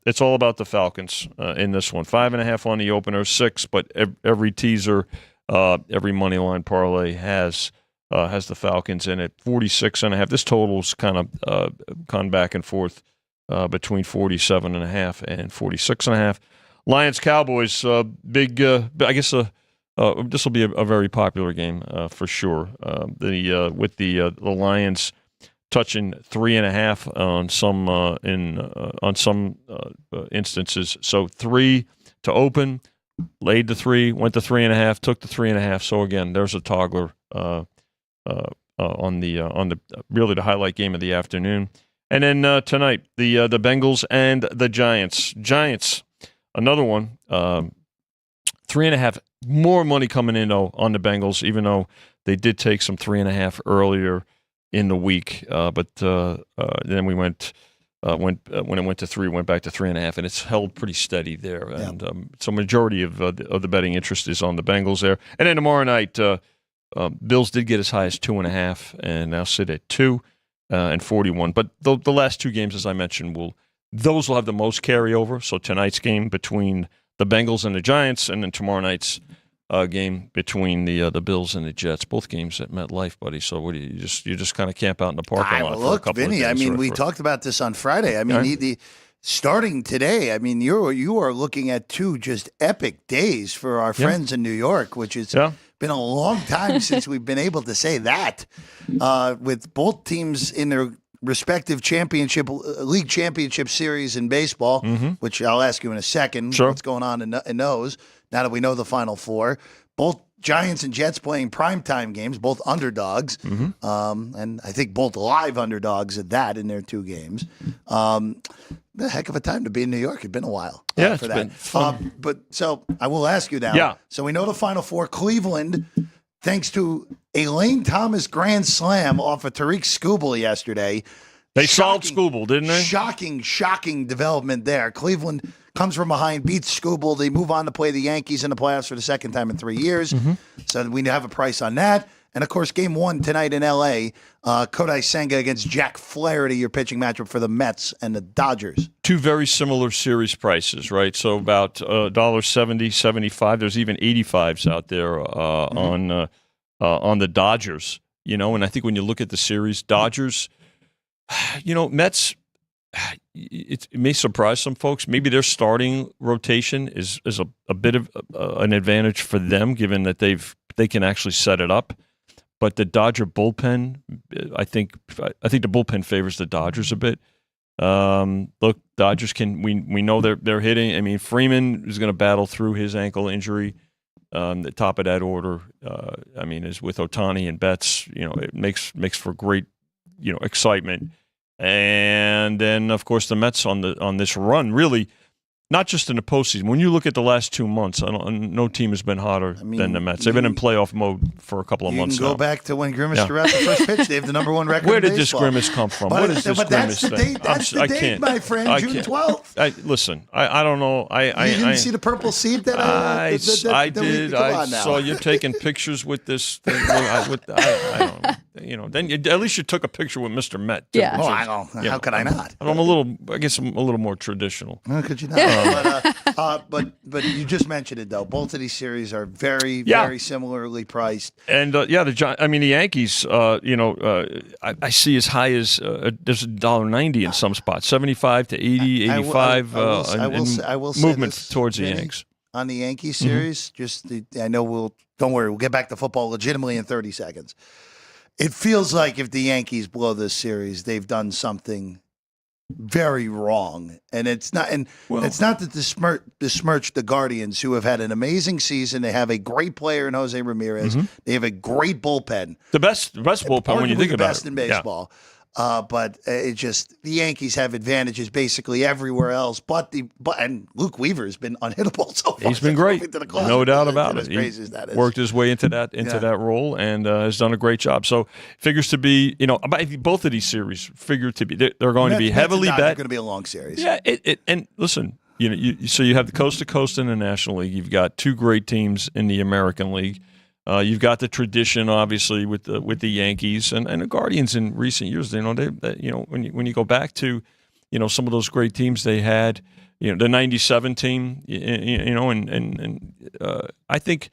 It's all about the Falcons in this one. 5.5 on the opener, 6, but every teaser, every money line parlay has the Falcons in it. 46.5. This total's kind of gone back and forth between 47.5 and 46.5. Lions Cowboys, big. I guess this will be a very popular game for sure. With the Lions touching 3.5 on some instances. So 3 to open, laid the 3, went to 3.5, took the 3.5. So again, there's a toggler. On the really the highlight game of the afternoon, and then tonight the Bengals and the Giants. Giants, another one. 3.5 more money coming in on the Bengals, even though they did take some 3.5 earlier in the week, but then we went when it went to 3, went back to 3.5, and it's held pretty steady there. And so majority of the betting interest is on the Bengals there, and then tomorrow night. Bills did get as high as 2.5 and now sit at 2 and 41. But the last 2 games, as I mentioned, will have the most carryover. So tonight's game between the Bengals and the Giants, and then tomorrow night's game between the Bills and the Jets. Both games at MetLife, buddy. So what do you just kind of camp out in the parking lot? Look, Vinny. I mean, we talked about this on Friday. I mean, the starting today. I mean, you are looking at 2 just epic days for our friends in New York, which is. Yeah. Been a long time since we've been able to say that, with both teams in their respective league championship series in baseball, which I'll ask you in a second. What's going on in those now that we know the Final Four. Both Giants and Jets playing primetime games, both underdogs, and I think both live underdogs at that in their 2 games. A heck of a time to be in New York. It's been a while for that. Been fun. But so I will ask you now. Yeah. So we know the Final Four. Cleveland, thanks to a Lane Thomas grand slam off of Tariq Skubal yesterday. They solved Skubal, didn't they? Shocking development there. Cleveland comes from behind, beats Skubal. They move on to play the Yankees in the playoffs for the second time in 3 years. So we have a price on that. And, of course, game 1 tonight in L.A., Kodai Senga against Jack Flaherty, your pitching matchup for the Mets and the Dodgers. 2 very similar series prices, right? So about $1.70, $75. There's even 85s out there on the Dodgers, and I think when you look at the series, Dodgers, Mets, it may surprise some folks. Maybe their starting rotation is a bit of an advantage for them, given that they can actually set it up. but the Dodger bullpen, I think the bullpen favors the Dodgers a bit. Look, Dodgers we know they're hitting. I mean, Freeman is going to battle through his ankle injury. The top of that order, I mean, is with Ohtani and Betts. It makes for great, excitement. And then, of course, the Mets on this run, really, not just in the postseason. When you look at the last 2 months, no team has been hotter than the Mets. They've been in playoff mode for a couple of months now. You can go back to when Grimace threw out the first pitch. They have the number one record Where in did baseball. this Grimace come from? What is this Grimace thing? That's the date, my friend, June 12th. Listen, I don't know. You didn't see the purple seed that I did. I saw you taking pictures with this thing. I don't know. Then at least you took a picture with Mr. Met. Too, Yeah. How could I not? I'm a little more traditional. How could you not? But you just mentioned it though. Both of these series are very, very similarly priced. And the Yankees. I see as high as there's $1.90 in some spots, 75 to 80, 85. I will say movement this, towards the Vinny, Yanks on the Yankee series. I know don't worry. We'll get back to football legitimately in 30 seconds. It feels like if the Yankees blow this series, they've done something very wrong, and it's not to besmirch the Guardians, who have had an amazing season. They have a great player in Jose Ramirez. They have a great bullpen, the best bullpen when you think about it, the best in baseball. But the Yankees have advantages basically everywhere else. And Luke Weaver has been unhittable so far. He's been great, no doubt about it. Crazy as that is. Worked his way into that role and has done a great job. So figures to be, both of these series figure to be they're going to be heavily bet. It's going to be a long series. Yeah, and listen, so you have the coast to coast in the National League. You've got two great teams in the American League. You've got the tradition, obviously, with the Yankees and the Guardians in recent years. When you go back to, some of those great teams they had, the '97 team, I think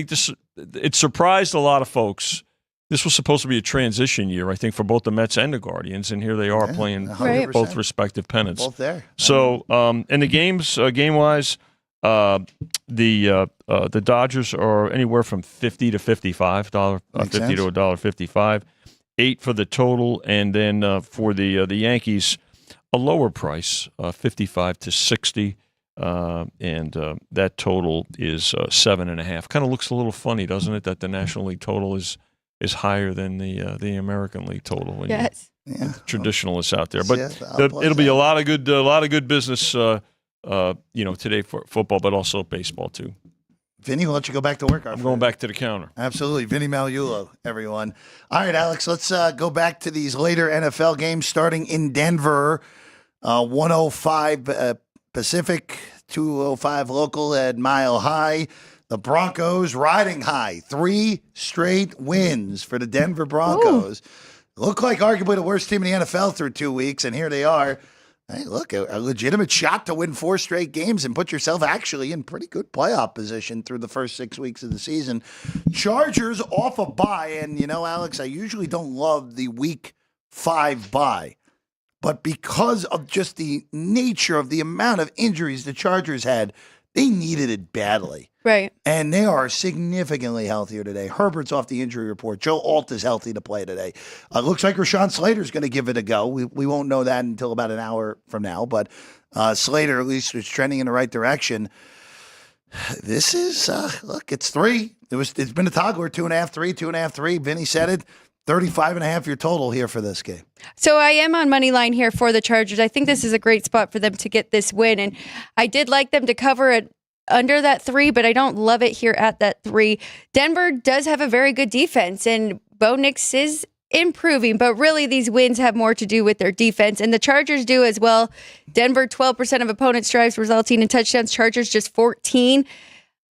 this it surprised a lot of folks. This was supposed to be a transition year, I think, for both the Mets and the Guardians, and here they are playing 100%. both respective pennants. Both there. So, in the games, game-wise. The Dodgers are anywhere from $50 to $55, $50 to $1.55, 8 for the total, and then for the Yankees, a lower price, 55 to 60, and that total is 7.5. Kind of looks a little funny, doesn't it? That the National League total is higher than the American League total. Yes. Traditionalists out there, but it'll be a lot of good business. Today for football, but also baseball too. Vinny, we'll let you go back to work. I'm going back to the counter. Absolutely. Vinny Magliulo, everyone. All right, Alex, let's go back to these later NFL games starting in Denver. 105 Pacific, 205 local at Mile High. The Broncos riding high. 3 straight wins for the Denver Broncos. Look like arguably the worst team in the NFL through 2 weeks, and here they are. Hey, look, a legitimate shot to win 4 straight games and put yourself actually in pretty good playoff position through the first 6 weeks of the season. Chargers off a bye, and Alex, I usually don't love the week 5 bye, but because of just the nature of the amount of injuries the Chargers had, they needed it badly. Right. And they are significantly healthier today. Herbert's off the injury report. Joe Alt is healthy to play today. Looks like Rashawn Slater's going to give it a go. We won't know that until about an hour from now. But Slater, at least, is trending in the right direction. This is, it's 3. It's been a toggler, 2.5, 3, 2.5, 3. Vinny said it. 35.5 your total here for this game. So I am on money line here for the Chargers. I think this is a great spot for them to get this win. And I did like them to cover it under that 3, but I don't love it here at that 3. Denver does have a very good defense, and Bo Nix is improving, but really these wins have more to do with their defense, and the Chargers do as well. Denver, 12% of opponents' drives resulting in touchdowns. Chargers, just 14.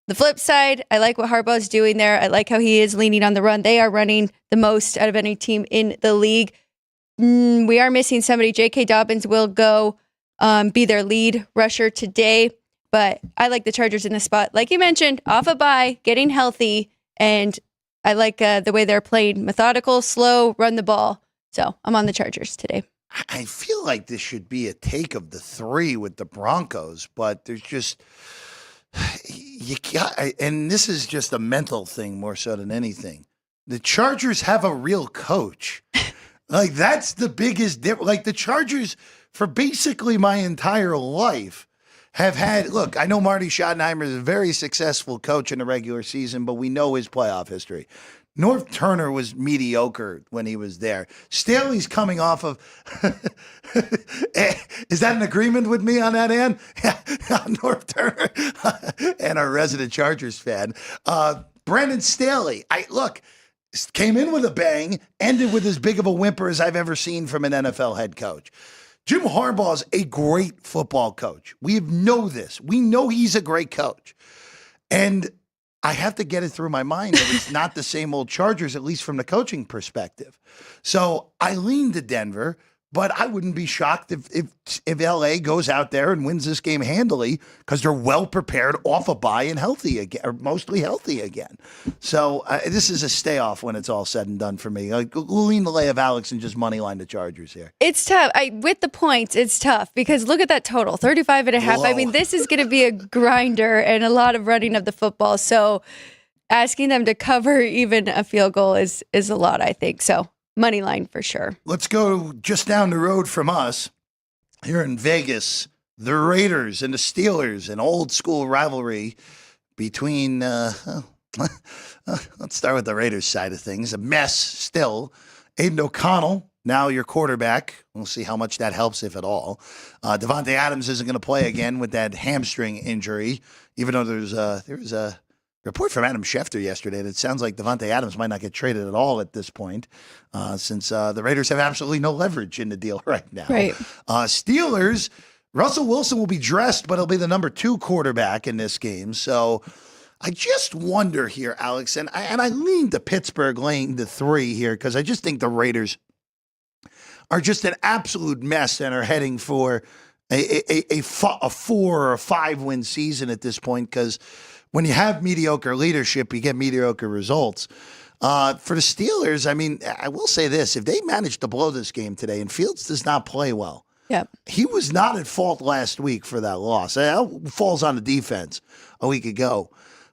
The flip side, I like what Harbaugh's doing there. I like how he is leaning on the run. They are running the most out of any team in the league. We are missing somebody. J.K. Dobbins will go be their lead rusher today. But I like the Chargers in this spot. Like you mentioned, off a bye, getting healthy, and I like the way they're playing. Methodical, slow, run the ball. So I'm on the Chargers today. I feel like this should be a take of the 3 with the Broncos, but there's just and this is just a mental thing more so than anything. the Chargers have a real coach. Like, that's the biggest difference. Like, the Chargers, for basically my entire life, have had, look, I know Marty Schottenheimer is a very successful coach in the regular season, but we know his playoff history. Norv Turner was mediocre when he was there. Staley's coming off of, is that an agreement with me on that, Ann? Yeah, Norv Turner and our resident Chargers fan. Brandon Staley, came in with a bang, ended with as big of a whimper as I've ever seen from an NFL head coach. Jim Harbaugh's a great football coach. We know this. We know he's a great coach. And I have to get it through my mind that it's not the same old Chargers, at least from the coaching perspective. So I lean to Denver, but I wouldn't be shocked if LA goes out there and wins this game handily because they're well prepared off a bye and healthy again, or mostly healthy again. So this is a stay off when it's all said and done for me. We'll lean the lay of Alex and just money line the Chargers here. It's tough. With the points, it's tough because look at that total, 35.5. Whoa. I mean, this is going to be a grinder and a lot of running of the football. So asking them to cover even a field goal is a lot, I think. So money line for sure. Let's go just down the road from us here in Vegas. The Raiders and the Steelers, an old school rivalry between, let's start with the Raiders side of things. A mess still. Aiden O'Connell, now your quarterback. We'll see how much that helps, if at all. Devontae Adams isn't going to play again with that hamstring injury, even though there's a report from Adam Schefter yesterday that sounds like Devontae Adams might not get traded at all at this point, since the Raiders have absolutely no leverage in the deal right now. Right. Steelers, Russell Wilson will be dressed, but he'll be the number 2 quarterback in this game. So I just wonder here, Alex, and I lean to Pittsburgh laying the 3 here because I just think the Raiders are just an absolute mess and are heading for a 4 or a 5 win season at this point because when you have mediocre leadership, you get mediocre results. For the Steelers, I mean, I will say this. If they manage to blow this game today and Fields does not play well, Yep. he was not at fault last week for that loss. It falls on the defense a week ago.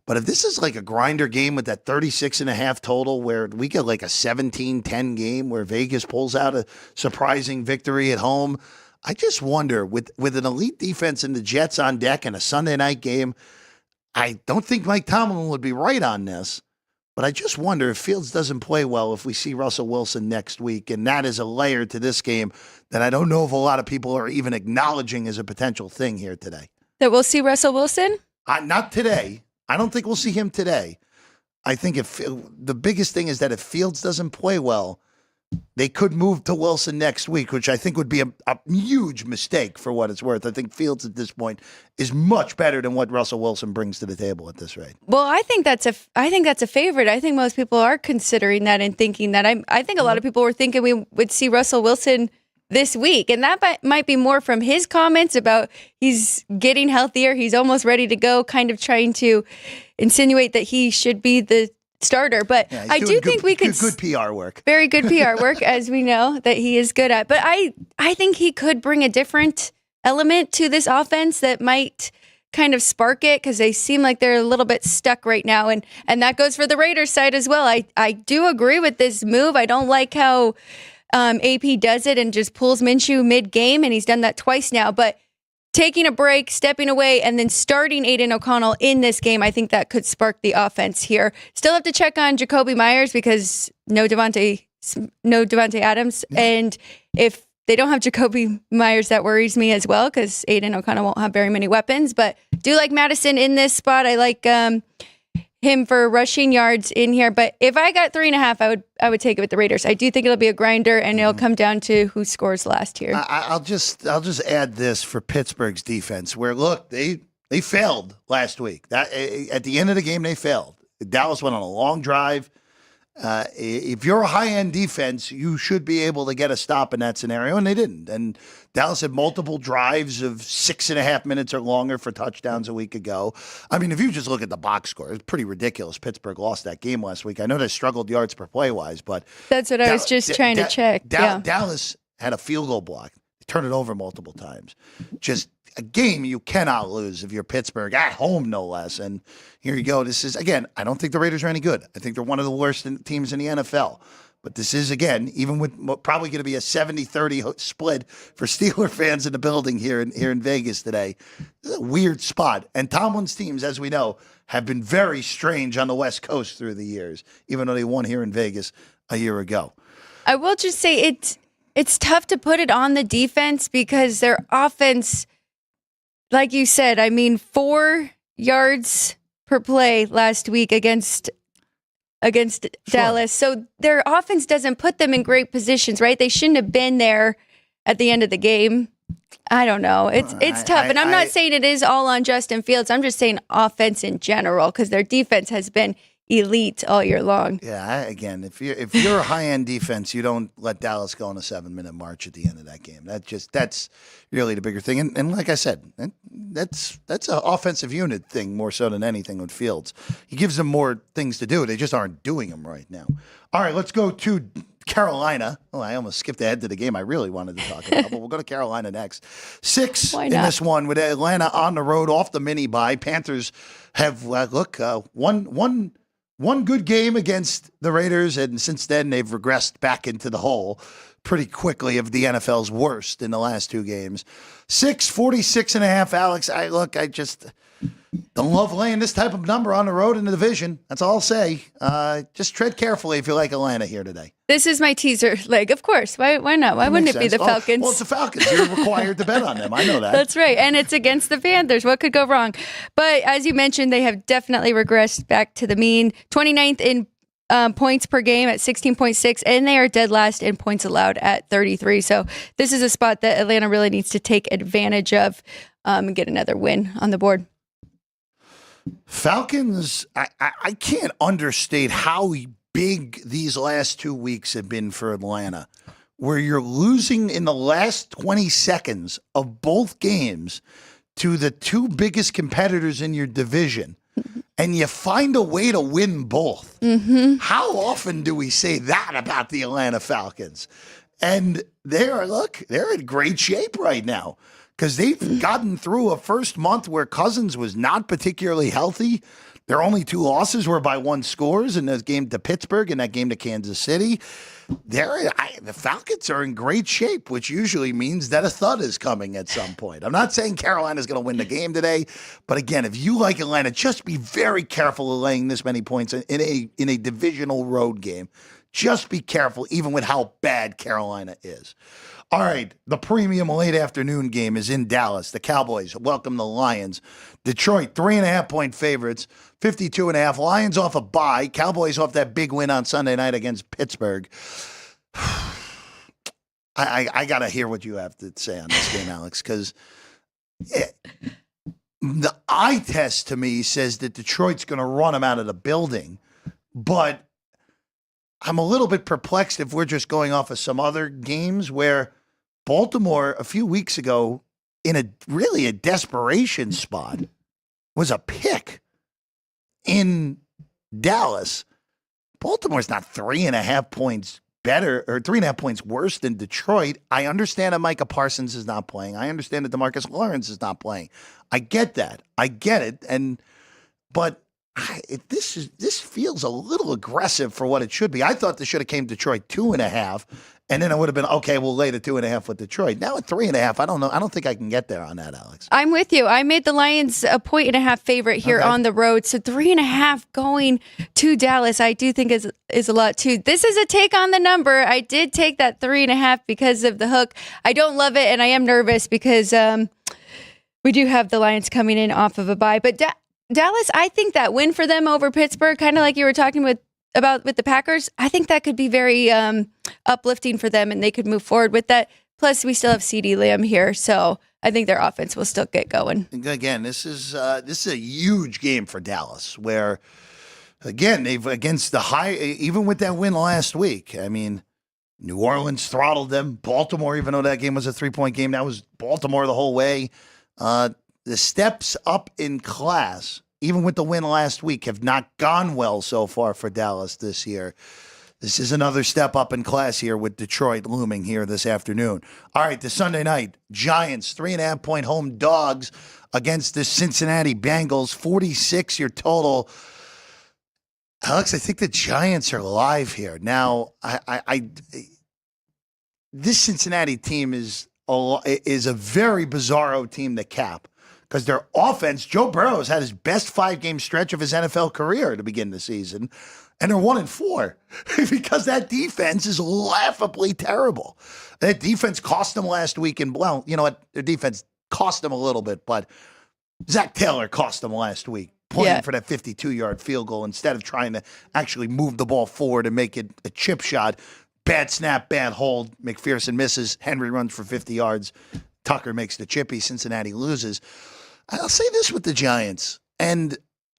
But if this is like a grinder game with that 36.5 total where we get like a 17-10 game where Vegas pulls out a surprising victory at home, I just wonder, with an elite defense and the Jets on deck and a Sunday night game, I don't think Mike Tomlin would be right on this, but I just wonder if Fields doesn't play well if we see Russell Wilson next week, and that is a layer to this game that I don't know if a lot of people are even acknowledging as a potential thing here today. That we'll see Russell Wilson? Not today. I don't think we'll see him today. I think the biggest thing is that if Fields doesn't play well, they could move to Wilson next week, which I think would be a huge mistake for what it's worth. I think Fields at this point is much better than what Russell Wilson brings to the table at this rate. Well, I think that's a favorite. I think most people are considering that and thinking that. I think a lot of people were thinking we would see Russell Wilson this week, and that might be more from his comments about he's getting healthier, he's almost ready to go, kind of trying to insinuate that he should be the starter, but Yeah, I do think we could good PR work. very good PR work, as we know that he is good at. But I think he could bring a different element to this offense that might kind of spark it because they seem like they're a little bit stuck right now, and that goes for the Raiders side as well. I do agree with this move. I don't like how AP does it and just pulls Minshew mid-game, and he's done that twice now, but taking a break, stepping away, and then starting Aiden O'Connell in this game, I think that could spark the offense here. Still have to check on Jacoby Myers because no Devontae Adams. Yeah. And if they don't have Jacoby Myers, that worries me as well because Aiden O'Connell won't have very many weapons. But do like Madison in this spot. I like him for rushing yards in here. But if I got 3.5, I would take it with the Raiders. I do think it'll be a grinder, and it'll come down to who scores last here. I'll just add this for Pittsburgh's defense, where look, they failed last week. That at the end of the game, they failed. Dallas went on a long drive. If you're a high-end defense, you should be able to get a stop in that scenario, and they didn't. And Dallas had multiple drives of 6.5 minutes or longer for touchdowns a week ago. I mean, if you just look at the box score, it's pretty ridiculous. Pittsburgh lost that game last week. I know they struggled yards per play-wise, but that's what I was just trying to check. Dallas had a field goal block. They turned it over multiple times. Just a game you cannot lose if you're Pittsburgh at home, no less. And here you go. This is, again, I don't think the Raiders are any good. I think they're one of the worst teams in the NFL. But this is, again, even with probably going to be a 70-30 split for Steeler fans in the building here in Vegas today. This is a weird spot. And Tomlin's teams, as we know, have been very strange on the West Coast through the years, even though they won here in Vegas a year ago. I will just say it's tough to put it on the defense because their offense, like you said, 4 yards per play last week against Dallas. So their offense doesn't put them in great positions, right? They shouldn't have been there at the end of the game. I don't know. It's tough. And I'm not saying it is all on Justin Fields. I'm just saying offense in general because their defense has been elite all year long. Yeah, again, if you're a high-end defense, you don't let Dallas go on a 7-minute march at the end of that game. That's really the bigger thing. And like I said, that's an offensive unit thing more so than anything with Fields. He gives them more things to do. They just aren't doing them right now. All right, let's go to Carolina. Oh, I almost skipped ahead to the game I really wanted to talk about, but we'll go to Carolina next. 6 in this one with Atlanta on the road off the mini bye. Panthers have, one good game against the Raiders, and since then they've regressed back into the hole pretty quickly of the NFL's worst in the last 2 games. 46.5, Alex. I just don't love laying this type of number on the road in the division. That's all I'll say. Just tread carefully if you like Atlanta here today. This is my teaser leg, of course. Why not? Why wouldn't it be the Falcons? Well, it's the Falcons. You're required to bet on them. I know that. That's right. And it's against the Panthers. What could go wrong? But as you mentioned, they have definitely regressed back to the mean. 29th in points per game at 16.6, and they are dead last in points allowed at 33. So this is a spot that Atlanta really needs to take advantage of and get another win on the board. Falcons, I can't understate how big these last 2 weeks have been for Atlanta, where you're losing in the last 20 seconds of both games to the 2 biggest competitors in your division, and you find a way to win both. Mm-hmm. How often do we say that about the Atlanta Falcons? And they're in great shape right now because they've gotten through a first month where Cousins was not particularly healthy. Their only 2 losses were by 1 scores in this game to Pittsburgh and that game to Kansas City. The Falcons are in great shape, which usually means that a thud is coming at some point. I'm not saying Carolina's going to win the game today, but again, if you like Atlanta, just be very careful of laying this many points in a divisional road game. Just be careful, even with how bad Carolina is. All right, the premium late afternoon game is in Dallas. The Cowboys welcome the Lions. Detroit, 3.5-point favorites, 52.5. Lions off a bye. Cowboys off that big win on Sunday night against Pittsburgh. I got to hear what you have to say on this game, Alex, because the eye test to me says that Detroit's going to run them out of the building, but I'm a little bit perplexed if we're just going off of some other games where Baltimore a few weeks ago in a desperation spot was a pick in Dallas. Baltimore's not 3.5 points better or 3.5 points worse than Detroit. I understand that Micah Parsons is not playing. I understand that DeMarcus Lawrence is not playing. I get that. I get it. But this feels a little aggressive for what it should be. I thought this should have came Detroit 2.5, and then it would have been okay. We'll lay the 2.5 with Detroit. Now at 3.5, I don't know. I don't think I can get there on that, Alex. I'm with you. I made the Lions a 1.5 favorite here on the road, so 3.5 going to Dallas. I do think is a lot too. This is a take on the number. I did take that 3.5 because of the hook. I don't love it, and I am nervous because we do have the Lions coming in off of a bye, but. Dallas, I think that win for them over Pittsburgh, kind of like you were talking about with the Packers, I think that could be very uplifting for them, and they could move forward with that. Plus, we still have CeeDee Lamb here, so I think their offense will still get going. Again, this is a huge game for Dallas, where again they've against the high, even with that win last week. I mean, New Orleans throttled them. Baltimore, even though that game was a 3-point game, that was Baltimore the whole way. The steps up in class, even with the win last week, have not gone well so far for Dallas this year. This is another step up in class here with Detroit looming here this afternoon. All right, the Sunday night, Giants, 3.5-point home dogs against the Cincinnati Bengals, 46 your total. Alex, I think the Giants are live here. Now, this Cincinnati team is a very bizarro team to cap because their offense, Joe Burrow's had his best 5-game stretch of his NFL career to begin the season. And they're 1-4 because that defense is laughably terrible. That defense cost them last week. And, well, you know what? Their defense cost them a little bit, but Zach Taylor cost them last week, pointing for that 52-yard field goal instead of trying to actually move the ball forward and make it a chip shot. Bad snap, bad hold. McPherson misses. Henry runs for 50 yards. Tucker makes the chippy. Cincinnati loses. I'll say this with the Giants. And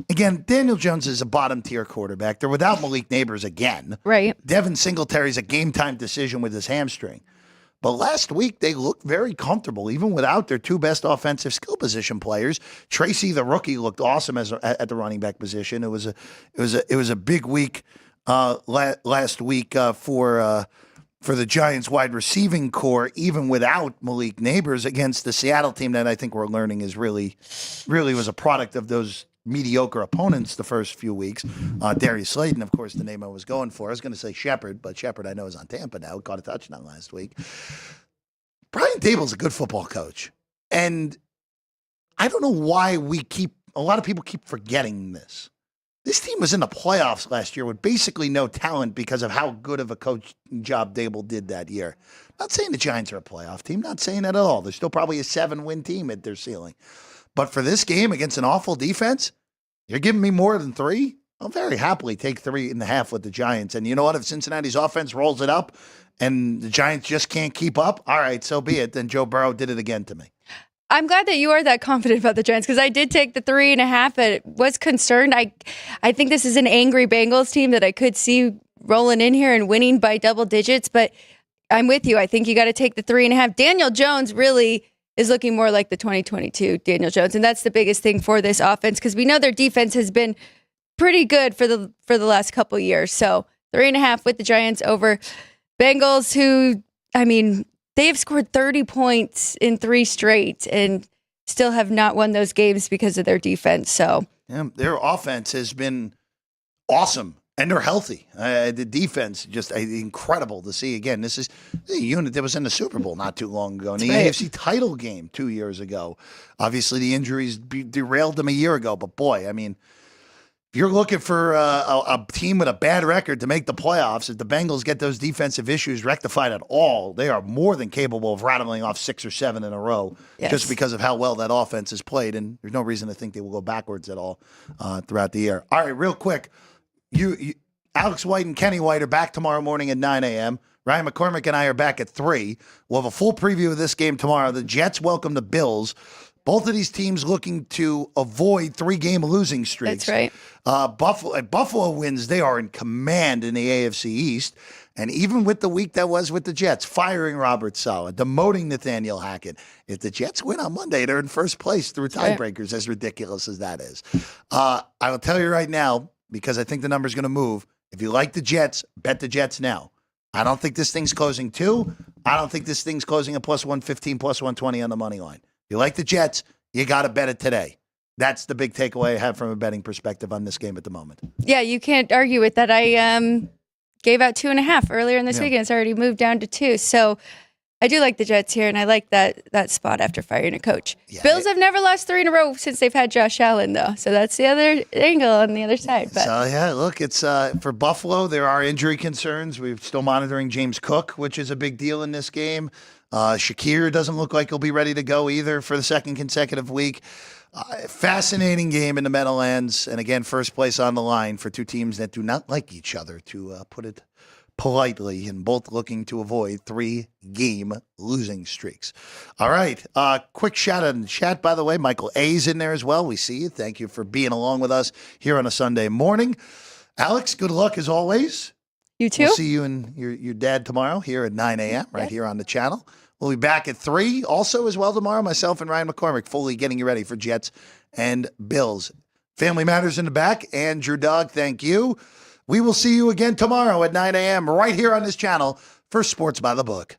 again, Daniel Jones is a bottom-tier quarterback. They're without Malik Neighbors again. Right. Devin Singletary's a game-time decision with his hamstring. But last week, they looked very comfortable, even without their two best offensive skill position players. Tracy, the rookie, looked awesome at the running back position. It was a big week last week for the Giants wide receiving core, even without Malik Neighbors against the Seattle team that I think we're learning is really was a product of those mediocre opponents the first few weeks. Darius Slayton, of course, the name I was going for. I was going to say Shepard, but Shepard I know is on Tampa now. Caught a touchdown last week. Brian Dable's a good football coach. And I don't know why a lot of people keep forgetting this. This team was in the playoffs last year with basically no talent because of how good of a coach job Dable did that year. Not saying the Giants are a playoff team, not saying that at all. They're still probably a 7-win team at their ceiling. But for this game against an awful defense, you're giving me more than 3? I'll very happily take 3.5 with the Giants. And you know what? If Cincinnati's offense rolls it up and the Giants just can't keep up, all right, so be it. Then Joe Burrow did it again to me. I'm glad that you are that confident about the Giants because I did take the 3.5, but was concerned. I think this is an angry Bengals team that I could see rolling in here and winning by double digits, but I'm with you. I think you got to take the 3.5. Daniel Jones really is looking more like the 2022 Daniel Jones, and that's the biggest thing for this offense because we know their defense has been pretty good for the last couple of years. So 3.5 with the Giants over Bengals, who, I mean, they have scored 30 points in 3 straight and still have not won those games because of their defense. So their offense has been awesome. And they're healthy. The defense, just incredible to see. Again, this is a unit that was in the Super Bowl not too long ago. In the AFC title game 2 years ago. Obviously, the injuries derailed them a year ago. But, boy, I mean, if you're looking for a team with a bad record to make the playoffs, if the Bengals get those defensive issues rectified at all, they are more than capable of rattling off 6 or 7 in a row just because of how well that offense has played. And there's no reason to think they will go backwards at all throughout the year. All right, real quick. You, Alex White and Kenny White are back tomorrow morning at 9 a.m. Ryan McCormick and I are back at 3. We'll have a full preview of this game tomorrow. The Jets welcome the Bills. Both of these teams looking to avoid 3-game losing streaks. That's right. Buffalo wins. They are in command in the AFC East. And even with the week that was with the Jets, firing Robert Saleh, demoting Nathaniel Hackett. If the Jets win on Monday, they're in first place through tiebreakers, as ridiculous as that is. I will tell you right now, because I think the number's going to move. If you like the Jets, bet the Jets now. I don't think this thing's closing 2. I don't think this thing's closing at plus 115, plus 120 on the money line. If you like the Jets, you got to bet it today. That's the big takeaway I have from a betting perspective on this game at the moment. Yeah, you can't argue with that. I gave out 2.5 earlier in this weekend. It's already moved down to 2. So I do like the Jets here, and I like that spot after firing a coach. Yeah, Bills have never lost 3 in a row since they've had Josh Allen, though. So that's the other angle on the other side. But. So, yeah, look, it's for Buffalo, there are injury concerns. We're still monitoring James Cook, which is a big deal in this game. Shakir doesn't look like he'll be ready to go either for the second consecutive week. Fascinating game in the Meadowlands. And, again, first place on the line for 2 teams that do not like each other, to put it politely, and both looking to avoid 3-game losing streaks. All right. Quick shout out in the chat, by the way. Michael A's in there as well. We see you. Thank you for being along with us here on a Sunday morning. Alex, good luck as always. You too. We'll see you and your dad tomorrow here at 9 a.m. right here on the channel. We'll be back at 3 also as well tomorrow. Myself and Ryan McCormick fully getting you ready for Jets and Bills. Family Matters in the back. Andrew Dog, thank you. We will see you again tomorrow at 9 a.m. right here on this channel for Sports by the Book.